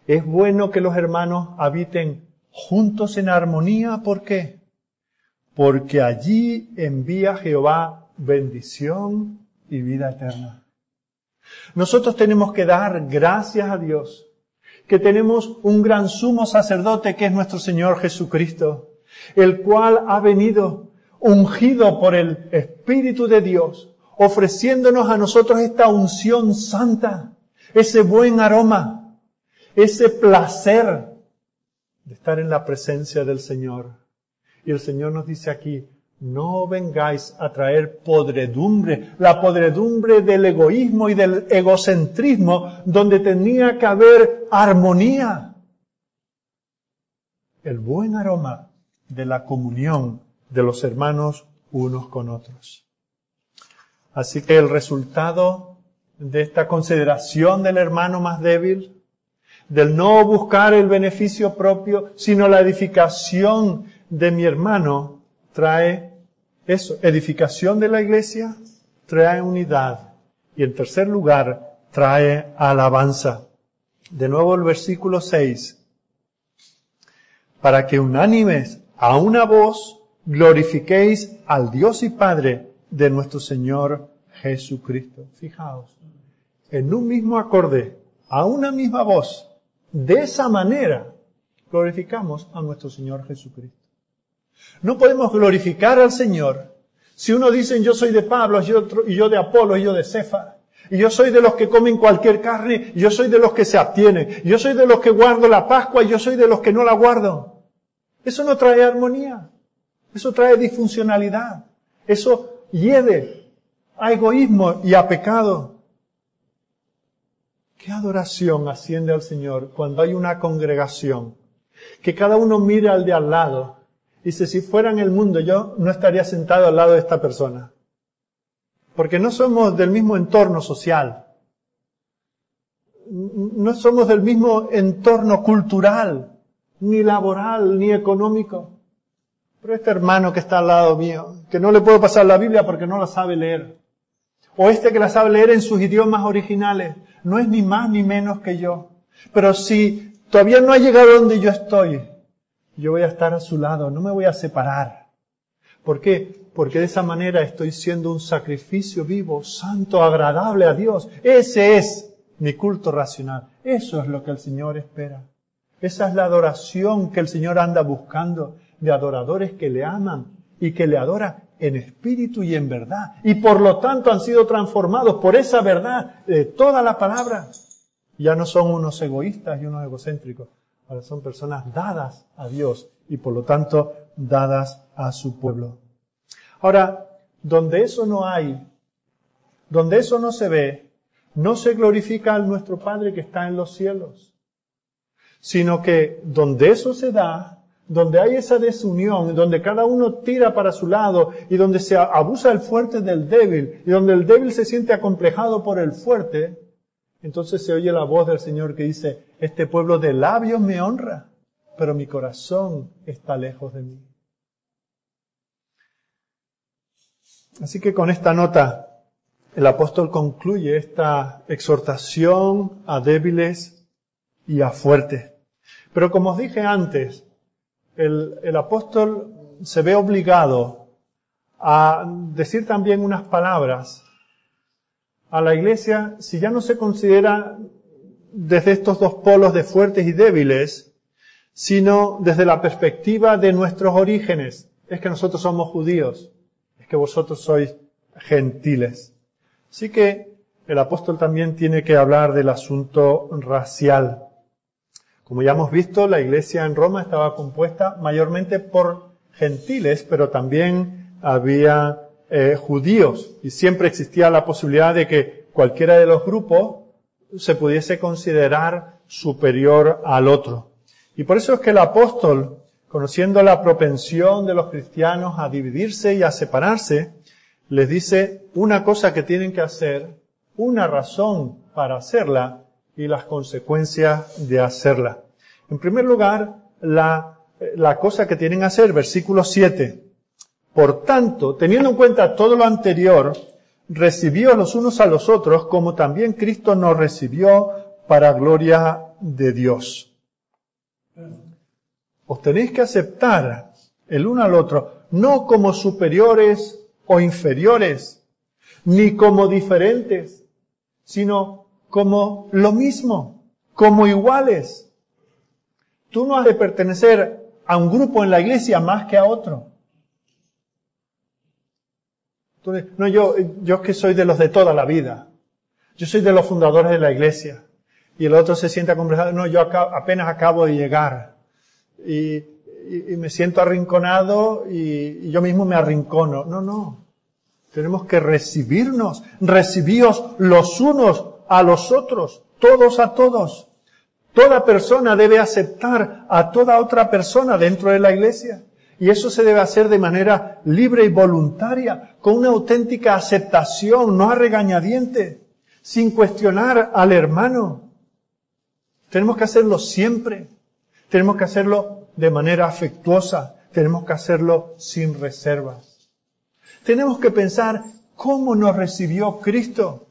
es bueno que los hermanos habiten juntos en armonía. ¿Por qué? Porque allí envía Jehová bendición y vida eterna. Nosotros tenemos que dar gracias a Dios, que tenemos un gran sumo sacerdote que es nuestro Señor Jesucristo, el cual ha venido ungido por el Espíritu de Dios, ofreciéndonos a nosotros esta unción santa, ese buen aroma, ese placer de estar en la presencia del Señor. Y el Señor nos dice aquí, no vengáis a traer podredumbre, la podredumbre del egoísmo y del egocentrismo, donde tenía que haber armonía. El buen aroma de la comunión de los hermanos unos con otros. Así que el resultado de esta consideración del hermano más débil, del no buscar el beneficio propio, sino la edificación de mi hermano, trae eso, edificación de la iglesia, trae unidad. Y en tercer lugar, trae alabanza. De nuevo el versículo 6. Para que unánimes a una voz glorifiquéis al Dios y Padre de nuestro Señor Jesucristo. Fijaos, en un mismo acorde, a una misma voz, de esa manera glorificamos a nuestro Señor Jesucristo. No podemos glorificar al Señor si uno dice yo soy de Pablo, y yo de Apolo, y yo de Cefas, y yo soy de los que comen cualquier carne, y yo soy de los que se abstienen, y yo soy de los que guardo la Pascua, y yo soy de los que no la guardo. Eso no trae armonía, eso trae disfuncionalidad, eso hiede a egoísmo y a pecado. ¿Qué adoración asciende al Señor cuando hay una congregación? Que cada uno mira al de al lado. Dice, si fuera en el mundo yo no estaría sentado al lado de esta persona. Porque no somos del mismo entorno social. No somos del mismo entorno cultural, ni laboral, ni económico. Pero este hermano que está al lado mío, que no le puedo pasar la Biblia porque no la sabe leer. O este que la sabe leer en sus idiomas originales, no es ni más ni menos que yo. Pero si todavía no ha llegado donde yo estoy, yo voy a estar a su lado, no me voy a separar. ¿Por qué? Porque de esa manera estoy siendo un sacrificio vivo, santo, agradable a Dios. Ese es mi culto racional. Eso es lo que el Señor espera. Esa es la adoración que el Señor anda buscando, de adoradores que le aman y que le adoran en espíritu y en verdad. Y por lo tanto han sido transformados por esa verdad de toda la palabra. Ya no son unos egoístas y unos egocéntricos. Ahora son personas dadas a Dios y por lo tanto dadas a su pueblo. Ahora, donde eso no hay, donde eso no se ve, no se glorifica a nuestro Padre que está en los cielos, sino que donde eso se da, donde hay esa desunión, donde cada uno tira para su lado y donde se abusa el fuerte del débil y donde el débil se siente acomplejado por el fuerte, entonces se oye la voz del Señor que dice, este pueblo de labios me honra, pero mi corazón está lejos de mí. Así que con esta nota, el apóstol concluye esta exhortación a débiles y a fuertes. Pero como os dije antes, el apóstol se ve obligado a decir también unas palabras a la iglesia si ya no se considera desde estos dos polos de fuertes y débiles, sino desde la perspectiva de nuestros orígenes. Es que nosotros somos judíos, es que vosotros sois gentiles. Así que el apóstol también tiene que hablar del asunto racial. Como ya hemos visto, la iglesia en Roma estaba compuesta mayormente por gentiles, pero también había judíos. Y siempre existía la posibilidad de que cualquiera de los grupos se pudiese considerar superior al otro. Y por eso es que el apóstol, conociendo la propensión de los cristianos a dividirse y a separarse, les dice una cosa que tienen que hacer, una razón para hacerla y las consecuencias de hacerla. En primer lugar, la cosa que tienen que hacer, versículo 7. Por tanto, teniendo en cuenta todo lo anterior, recibíos los unos a los otros, como también Cristo nos recibió para gloria de Dios. Os tenéis que aceptar el uno al otro, no como superiores o inferiores, ni como diferentes, sino como lo mismo, como iguales. Tú no has de pertenecer a un grupo en la iglesia más que a otro. No, yo es que soy de los de toda la vida. Yo soy de los fundadores de la iglesia. Y el otro se siente acomplejado. No, yo apenas acabo de llegar. Y me siento arrinconado y yo mismo me arrincono. No. Tenemos que recibirnos. Recibíos los unos a los otros. Todos a todos. Toda persona debe aceptar a toda otra persona dentro de la iglesia. Y eso se debe hacer de manera libre y voluntaria, con una auténtica aceptación, no a regañadiente, sin cuestionar al hermano. Tenemos que hacerlo siempre. Tenemos que hacerlo de manera afectuosa. Tenemos que hacerlo sin reservas. Tenemos que pensar cómo nos recibió Cristo.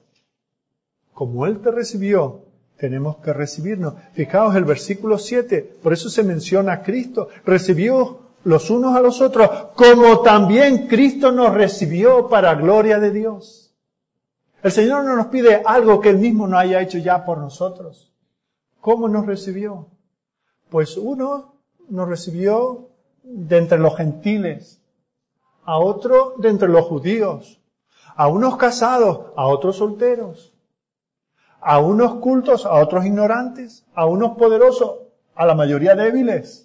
Como Él te recibió, tenemos que recibirnos. Fijaos el versículo 7, por eso se menciona a Cristo. Recibió los unos a los otros, como también Cristo nos recibió para gloria de Dios. El Señor no nos pide algo que Él mismo no haya hecho ya por nosotros. ¿Cómo nos recibió? Pues uno nos recibió de entre los gentiles, a otro de entre los judíos, a unos casados, a otros solteros, a unos cultos, a otros ignorantes, a unos poderosos, a la mayoría débiles.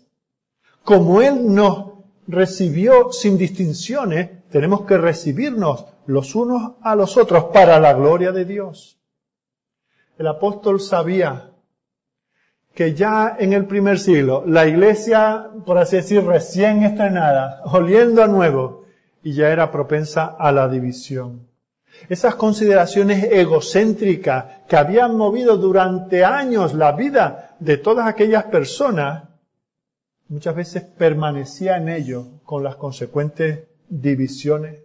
Como Él nos recibió sin distinciones, tenemos que recibirnos los unos a los otros para la gloria de Dios. El apóstol sabía que ya en el primer siglo, la iglesia, por así decir, recién estrenada, oliendo a nuevo, y ya era propensa a la división. Esas consideraciones egocéntricas que habían movido durante años la vida de todas aquellas personas, muchas veces permanecía en ello con las consecuentes divisiones.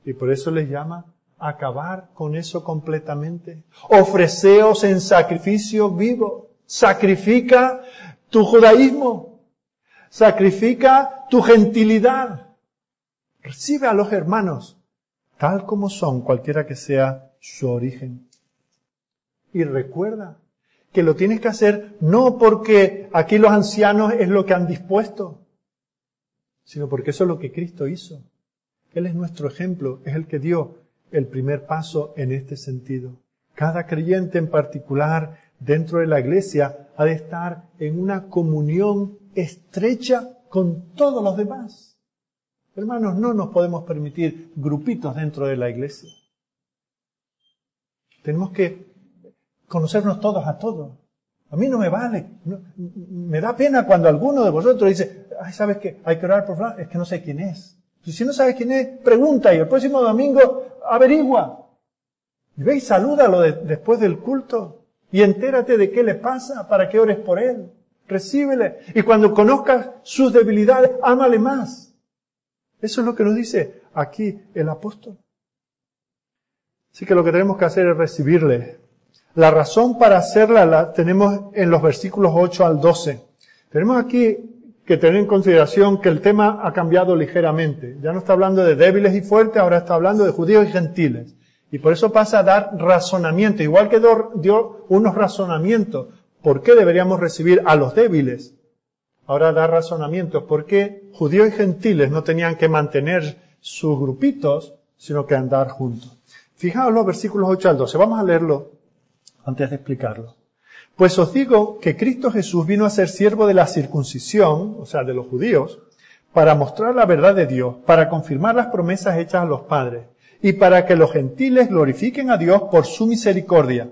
Y por eso les llama acabar con eso completamente. Ofreceos en sacrificio vivo. Sacrifica tu judaísmo. Sacrifica tu gentilidad. Recibe a los hermanos tal como son, cualquiera que sea su origen. Y recuerda que lo tienes que hacer no porque aquí los ancianos es lo que han dispuesto, sino porque eso es lo que Cristo hizo. Él es nuestro ejemplo, es el que dio el primer paso en este sentido. Cada creyente en particular dentro de la iglesia ha de estar en una comunión estrecha con todos los demás. Hermanos, no nos podemos permitir grupitos dentro de la iglesia. Tenemos que conocernos todos a todos. A mí no me vale. Me da pena cuando alguno de vosotros dice, ay, ¿sabes qué? Hay que orar por fulano. Es que no sé quién es. Y si no sabes quién es, pregunta y el próximo domingo averigua. Y ve y salúdalo después del culto. Y entérate de qué le pasa para que ores por él. Recíbele. Y cuando conozcas sus debilidades, ámale más. Eso es lo que nos dice aquí el apóstol. Así que lo que tenemos que hacer es recibirle. La razón para hacerla la tenemos en los versículos 8 al 12. Tenemos aquí que tener en consideración que el tema ha cambiado ligeramente. Ya no está hablando de débiles y fuertes, ahora está hablando de judíos y gentiles. Y por eso pasa a dar razonamiento. Igual que dio unos razonamientos. ¿Por qué deberíamos recibir a los débiles? Ahora da razonamientos. ¿Por qué judíos y gentiles no tenían que mantener sus grupitos, sino que andar juntos? Fijaos los versículos 8 al 12. Vamos a leerlo antes de explicarlo. Pues os digo que Cristo Jesús vino a ser siervo de la circuncisión, o sea, de los judíos, para mostrar la verdad de Dios, para confirmar las promesas hechas a los padres, y para que los gentiles glorifiquen a Dios por su misericordia.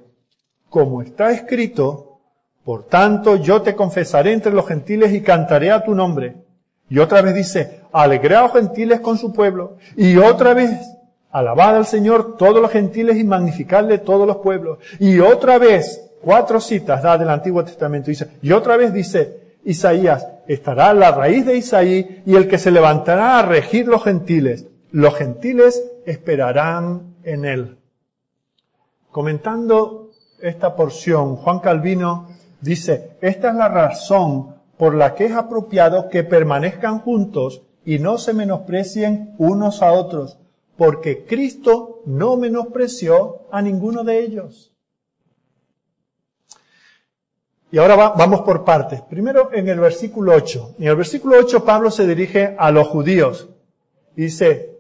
Como está escrito, por tanto yo te confesaré entre los gentiles y cantaré a tu nombre. Y otra vez dice, alegraos gentiles con su pueblo. Y otra vez, alabad al Señor todos los gentiles y magnificadle todos los pueblos. Y otra vez, 4 citas da del Antiguo Testamento. Dice, y otra vez dice Isaías, estará la raíz de Isaí y el que se levantará a regir los gentiles. Los gentiles esperarán en él. Comentando esta porción, Juan Calvino dice, esta es la razón por la que es apropiado que permanezcan juntos y no se menosprecien unos a otros, porque Cristo no menospreció a ninguno de ellos. Y ahora vamos por partes. Primero en el versículo 8. En el versículo 8 Pablo se dirige a los judíos. Y dice,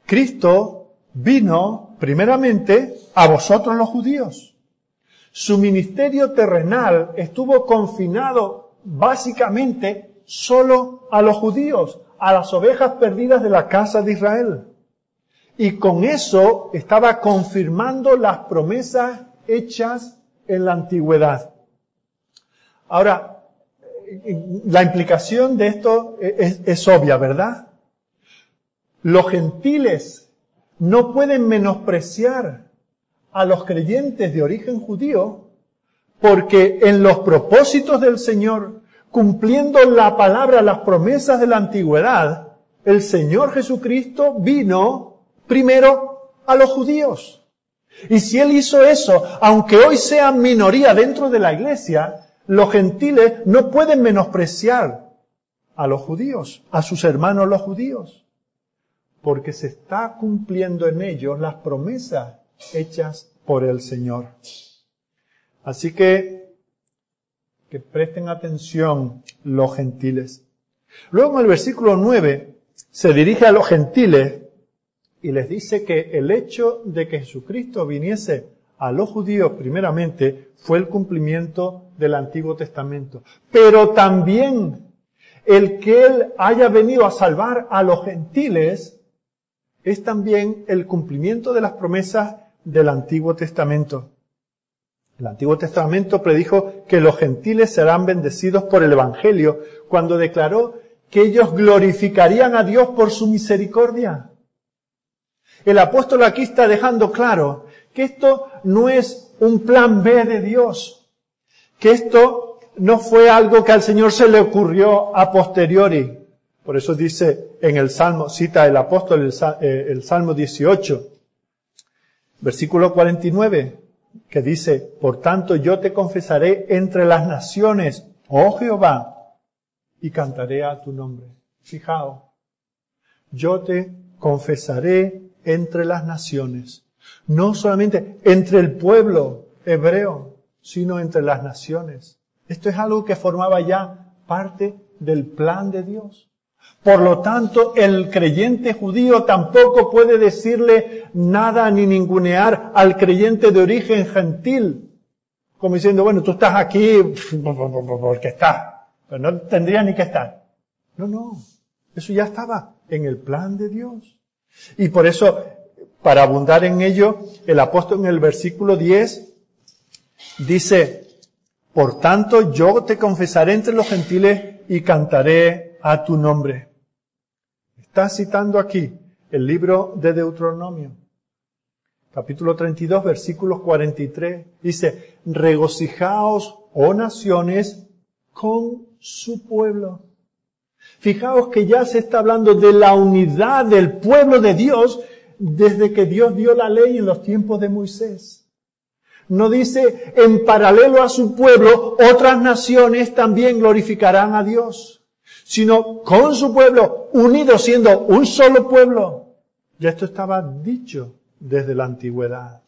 Cristo vino primeramente a vosotros los judíos. Su ministerio terrenal estuvo confinado básicamente solo a los judíos, a las ovejas perdidas de la casa de Israel. Y con eso estaba confirmando las promesas hechas en la antigüedad. Ahora, la implicación de esto es obvia, ¿verdad? Los gentiles no pueden menospreciar a los creyentes de origen judío porque en los propósitos del Señor, cumpliendo la palabra, las promesas de la antigüedad, el Señor Jesucristo vino primero a los judíos. Y si Él hizo eso, aunque hoy sean minoría dentro de la iglesia, los gentiles no pueden menospreciar a los judíos, a sus hermanos los judíos, porque se está cumpliendo en ellos las promesas hechas por el Señor. Así que presten atención los gentiles. Luego en el versículo 9 se dirige a los gentiles y les dice que el hecho de que Jesucristo viniese a los judíos primeramente fue el cumplimiento del Antiguo Testamento. Pero también el que Él haya venido a salvar a los gentiles es también el cumplimiento de las promesas del Antiguo Testamento. El Antiguo Testamento predijo que los gentiles serán bendecidos por el Evangelio cuando declaró que ellos glorificarían a Dios por su misericordia. El apóstol aquí está dejando claro que esto no es un plan B de Dios, que esto no fue algo que al Señor se le ocurrió a posteriori. Por eso dice en el Salmo, cita el apóstol el Salmo 18, versículo 49, que dice, por tanto yo te confesaré entre las naciones, oh Jehová, y cantaré a tu nombre. Fijaos, yo te confesaré entre las naciones, no solamente entre el pueblo hebreo, sino entre las naciones. Esto es algo que formaba ya parte del plan de Dios. Por lo tanto, el creyente judío tampoco puede decirle nada ni ningunear al creyente de origen gentil. Como diciendo, bueno, tú estás aquí porque estás, pero no tendrías ni que estar. No, eso ya estaba en el plan de Dios. Y por eso, para abundar en ello, el apóstol en el versículo 10 dice, por tanto, yo te confesaré entre los gentiles y cantaré a tu nombre. Está citando aquí el libro de Deuteronomio, capítulo 32, versículos 43. Dice, regocijaos, oh naciones, con su pueblo. Fijaos que ya se está hablando de la unidad del pueblo de Dios desde que Dios dio la ley en los tiempos de Moisés. No dice, en paralelo a su pueblo, otras naciones también glorificarán a Dios, sino con su pueblo, unidos siendo un solo pueblo. Ya esto estaba dicho desde la antigüedad.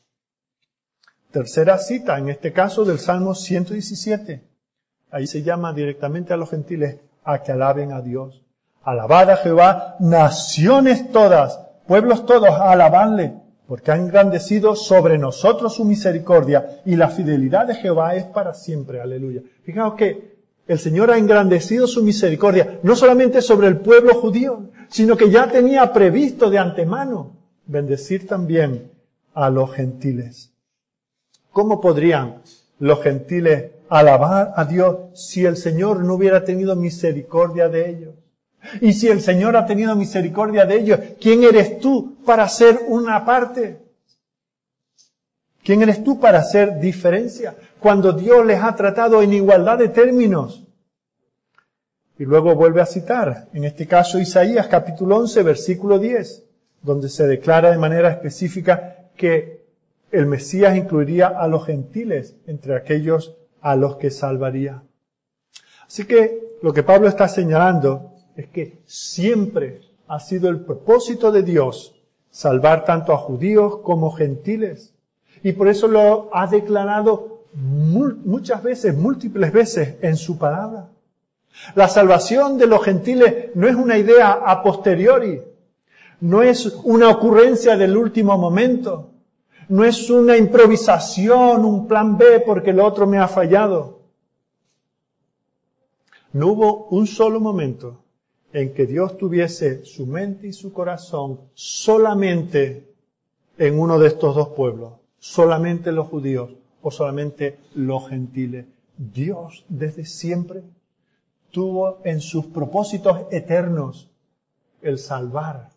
Tercera cita, en este caso del Salmo 117. Ahí se llama directamente a los gentiles a que alaben a Dios. Alabad a Jehová, naciones todas, pueblos todos, alabadle, porque ha engrandecido sobre nosotros su misericordia y la fidelidad de Jehová es para siempre. Aleluya. Fijaos que el Señor ha engrandecido su misericordia, no solamente sobre el pueblo judío, sino que ya tenía previsto de antemano bendecir también a los gentiles. ¿Cómo podrían los gentiles alabar a Dios si el Señor no hubiera tenido misericordia de ellos? Y si el Señor ha tenido misericordia de ellos, ¿quién eres tú para ser una parte? ¿Quién eres tú para hacer diferencia cuando Dios les ha tratado en igualdad de términos? Y luego vuelve a citar, en este caso Isaías capítulo 11, versículo 10, donde se declara de manera específica que el Mesías incluiría a los gentiles entre aquellos a los que salvaría. Así que lo que Pablo está señalando es que siempre ha sido el propósito de Dios salvar tanto a judíos como gentiles. Y por eso lo ha declarado muchas veces, múltiples veces en su palabra. La salvación de los gentiles no es una idea a posteriori, no es una ocurrencia del último momento, no es una improvisación, un plan B porque el otro me ha fallado. No hubo un solo momento en que Dios tuviese su mente y su corazón solamente en uno de estos dos pueblos, solamente los judíos o solamente los gentiles. Dios desde siempre tuvo en sus propósitos eternos el salvar,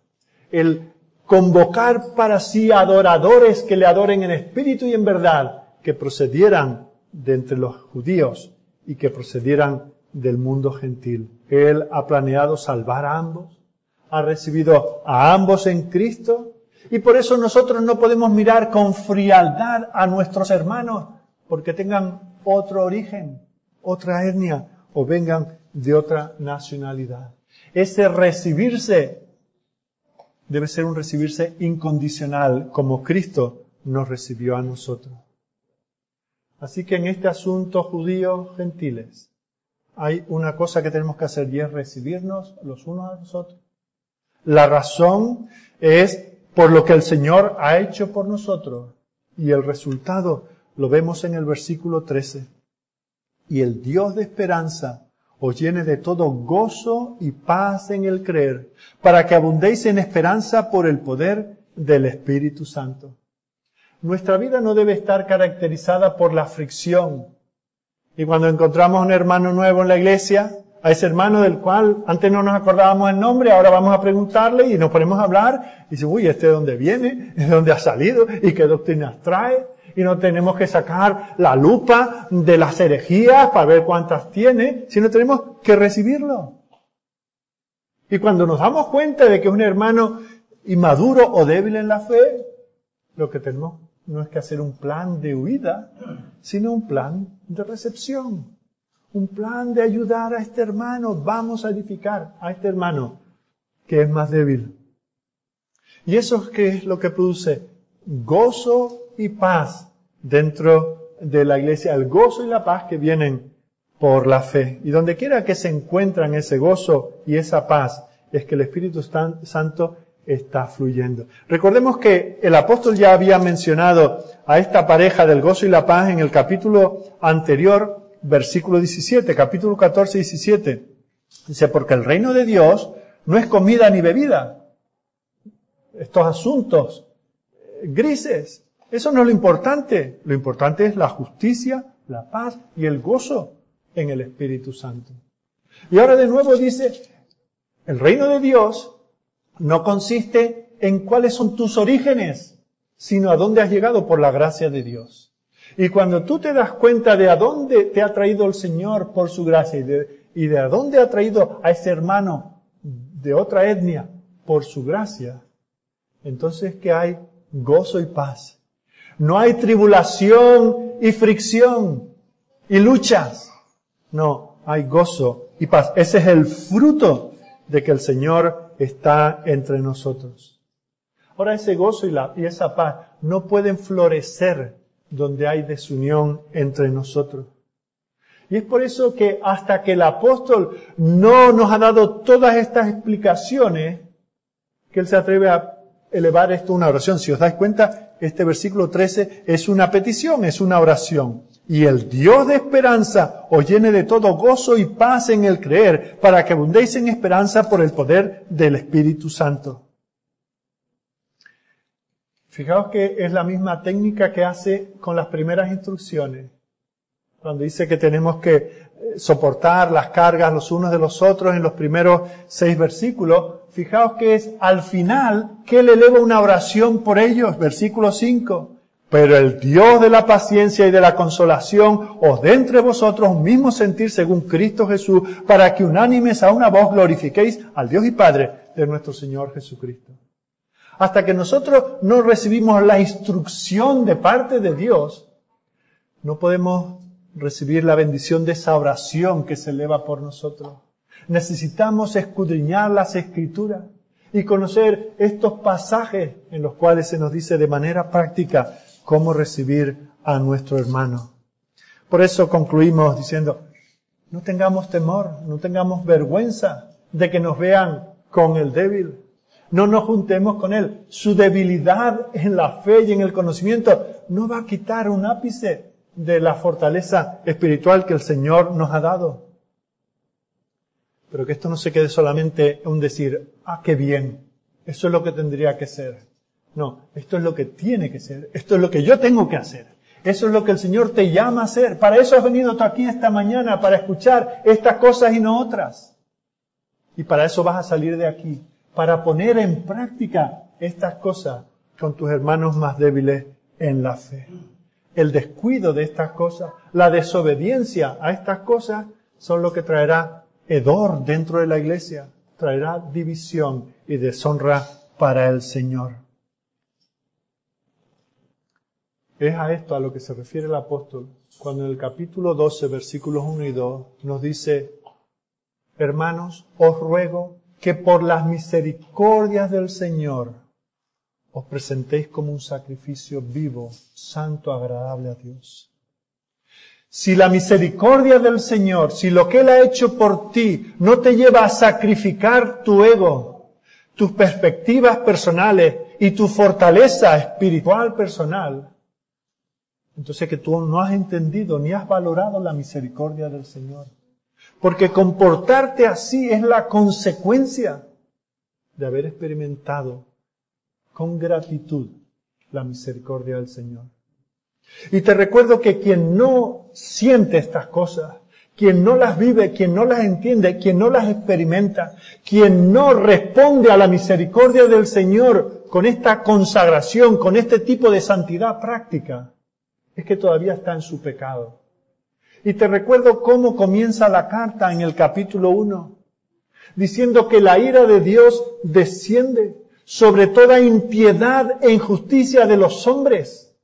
el convocar para sí adoradores que le adoren en espíritu y en verdad, que procedieran de entre los judíos y que procedieran del mundo gentil. Él ha planeado salvar a ambos, ha recibido a ambos en Cristo, y por eso nosotros no podemos mirar con frialdad a nuestros hermanos porque tengan otro origen, otra etnia o vengan de otra nacionalidad. Ese recibirse debe ser un recibirse incondicional, como Cristo nos recibió a nosotros. Así que en este asunto judíos gentiles hay una cosa que tenemos que hacer y es recibirnos los unos a los otros. La razón es por lo que el Señor ha hecho por nosotros y el resultado lo vemos en el versículo 13. Y el Dios de esperanza os llene de todo gozo y paz en el creer, para que abundéis en esperanza por el poder del Espíritu Santo. Nuestra vida no debe estar caracterizada por la fricción. Y cuando encontramos a un hermano nuevo en la iglesia, a ese hermano del cual antes no nos acordábamos el nombre, ahora vamos a preguntarle y nos ponemos a hablar, y dice, uy, ¿este de dónde viene? ¿De dónde ha salido? ¿Y qué doctrinas trae? Y no tenemos que sacar la lupa de las herejías para ver cuántas tiene, sino tenemos que recibirlo. Y cuando nos damos cuenta de que es un hermano inmaduro o débil en la fe, lo que tenemos no es que hacer un plan de huida, sino un plan de recepción. Un plan de ayudar a este hermano. Vamos a edificar a este hermano que es más débil. Y eso es que es lo que produce gozo y paz dentro de la iglesia. El gozo y la paz que vienen por la fe. Y donde quiera que se encuentran ese gozo y esa paz, es que el Espíritu Santo está fluyendo. Recordemos que el apóstol ya había mencionado a esta pareja del gozo y la paz en el capítulo anterior, versículo 17, capítulo 14 y 17. Dice, porque el reino de Dios no es comida ni bebida. Estos asuntos grises, eso no es lo importante. Lo importante es la justicia, la paz y el gozo en el Espíritu Santo. Y ahora de nuevo dice, el reino de Dios no consiste en cuáles son tus orígenes, sino a dónde has llegado por la gracia de Dios. Y cuando tú te das cuenta de a dónde te ha traído el Señor por su gracia y de a dónde ha traído a ese hermano de otra etnia por su gracia, entonces que hay gozo y paz. No hay tribulación y fricción y luchas. No, hay gozo y paz. Ese es el fruto de que el Señor está entre nosotros. Ahora ese gozo y esa paz no pueden florecer donde hay desunión entre nosotros. Y es por eso que hasta que el apóstol no nos ha dado todas estas explicaciones, que él se atreve a elevar esto a una oración. Si os dais cuenta, este versículo 13 es una petición, es una oración. Y el Dios de esperanza os llene de todo gozo y paz en el creer, para que abundéis en esperanza por el poder del Espíritu Santo. Fijaos que es la misma técnica que hace con las primeras instrucciones. Cuando dice que tenemos que soportar las cargas los unos de los otros en los primeros 6 versículos, fijaos que es al final que él eleva una oración por ellos, versículo 5. Pero el Dios de la paciencia y de la consolación os dé entre vosotros un mismo sentir según Cristo Jesús, para que unánimes a una voz glorifiquéis al Dios y Padre de nuestro Señor Jesucristo. Hasta que nosotros no recibimos la instrucción de parte de Dios, no podemos recibir la bendición de esa oración que se eleva por nosotros. Necesitamos escudriñar las Escrituras y conocer estos pasajes en los cuales se nos dice de manera práctica cómo recibir a nuestro hermano. Por eso concluimos diciendo, no tengamos temor, no tengamos vergüenza de que nos vean con el débil. No nos juntemos con él. Su debilidad en la fe y en el conocimiento no va a quitar un ápice de la fortaleza espiritual que el Señor nos ha dado. Pero que esto no se quede solamente en un decir, qué bien, eso es lo que tendría que ser. No, esto es lo que tiene que ser, esto es lo que yo tengo que hacer. Eso es lo que el Señor te llama a hacer. Para eso has venido tú aquí esta mañana, para escuchar estas cosas y no otras. Y para eso vas a salir de aquí, para poner en práctica estas cosas con tus hermanos más débiles en la fe. El descuido de estas cosas, la desobediencia a estas cosas, son lo que traerá hedor dentro de la iglesia, traerá división y deshonra para el Señor. Es a esto a lo que se refiere el apóstol cuando en el capítulo 12, versículos 1 y 2, nos dice, hermanos, os ruego que por las misericordias del Señor os presentéis como un sacrificio vivo, santo, agradable a Dios. Si la misericordia del Señor, si lo que Él ha hecho por ti no te lleva a sacrificar tu ego, tus perspectivas personales y tu fortaleza espiritual personal, entonces que tú no has entendido ni has valorado la misericordia del Señor. Porque comportarte así es la consecuencia de haber experimentado con gratitud la misericordia del Señor. Y te recuerdo que quien no siente estas cosas, quien no las vive, quien no las entiende, quien no las experimenta, quien no responde a la misericordia del Señor con esta consagración, con este tipo de santidad práctica, es que todavía está en su pecado. Y te recuerdo cómo comienza la carta en el capítulo 1, diciendo que la ira de Dios desciende sobre toda impiedad e injusticia de los hombres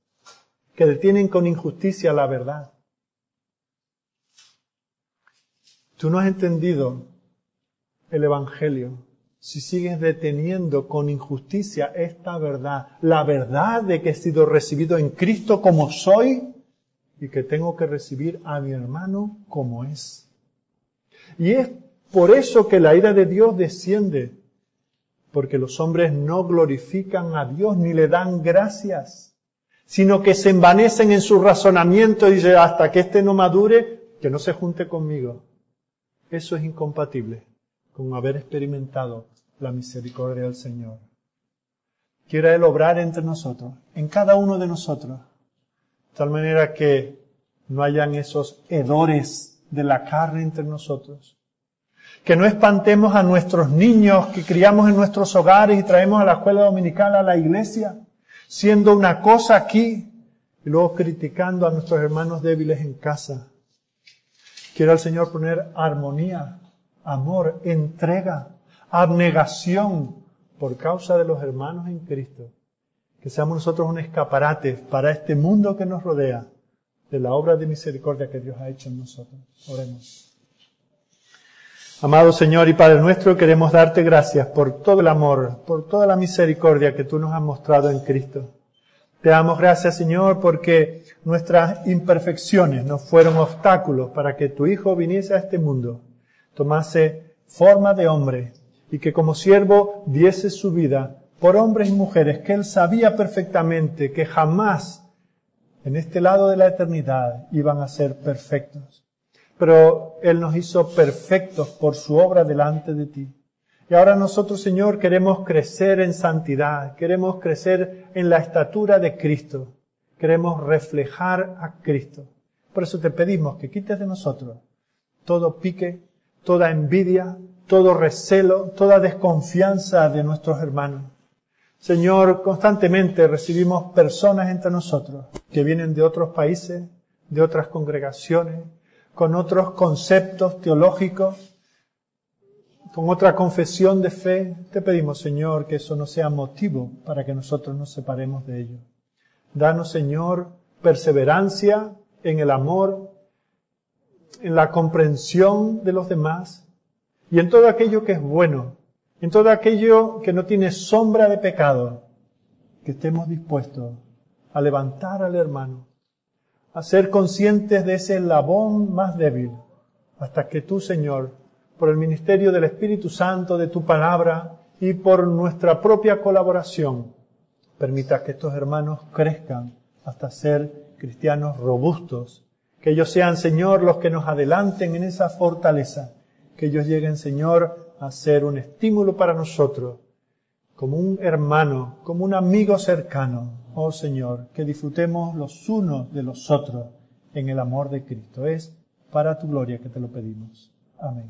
que detienen con injusticia la verdad. Tú no has entendido el Evangelio si sigues deteniendo con injusticia esta verdad, la verdad de que he sido recibido en Cristo como soy y que tengo que recibir a mi hermano como es. Y es por eso que la ira de Dios desciende, porque los hombres no glorifican a Dios ni le dan gracias, sino que se envanecen en su razonamiento y dicen, hasta que este no madure, que no se junte conmigo. Eso es incompatible con haber experimentado la misericordia del Señor. Quiera Él obrar entre nosotros, en cada uno de nosotros, de tal manera que no hayan esos hedores de la carne entre nosotros. Que no espantemos a nuestros niños que criamos en nuestros hogares y traemos a la escuela dominical, a la iglesia, siendo una cosa aquí y luego criticando a nuestros hermanos débiles en casa. Quiera el Señor poner armonía, amor, entrega, abnegación por causa de los hermanos en Cristo. Que seamos nosotros un escaparate para este mundo que nos rodea de la obra de misericordia que Dios ha hecho en nosotros. Oremos. Amado Señor y Padre nuestro, queremos darte gracias por todo el amor, por toda la misericordia que tú nos has mostrado en Cristo. Te damos gracias, Señor, porque nuestras imperfecciones no fueron obstáculos para que tu Hijo viniese a este mundo, tomase forma de hombre y que como siervo diese su vida por hombres y mujeres que Él sabía perfectamente que jamás en este lado de la eternidad iban a ser perfectos. Pero Él nos hizo perfectos por su obra delante de ti. Y ahora nosotros, Señor, queremos crecer en santidad, queremos crecer en la estatura de Cristo, queremos reflejar a Cristo. Por eso te pedimos que quites de nosotros todo pique, toda envidia, todo recelo, toda desconfianza de nuestros hermanos. Señor, constantemente recibimos personas entre nosotros que vienen de otros países, de otras congregaciones, con otros conceptos teológicos, con otra confesión de fe. Te pedimos, Señor, que eso no sea motivo para que nosotros nos separemos de ellos. Danos, Señor, perseverancia en el amor, en la comprensión de los demás y en todo aquello que es bueno, en todo aquello que no tiene sombra de pecado, que estemos dispuestos a levantar al hermano, a ser conscientes de ese eslabón más débil, hasta que tú, Señor, por el ministerio del Espíritu Santo, de tu palabra y por nuestra propia colaboración, permitas que estos hermanos crezcan hasta ser cristianos robustos, que ellos sean, Señor, los que nos adelanten en esa fortaleza, que ellos lleguen, Señor, a ser un estímulo para nosotros, como un hermano, como un amigo cercano. Oh Señor, que disfrutemos los unos de los otros en el amor de Cristo. Es para tu gloria que te lo pedimos. Amén.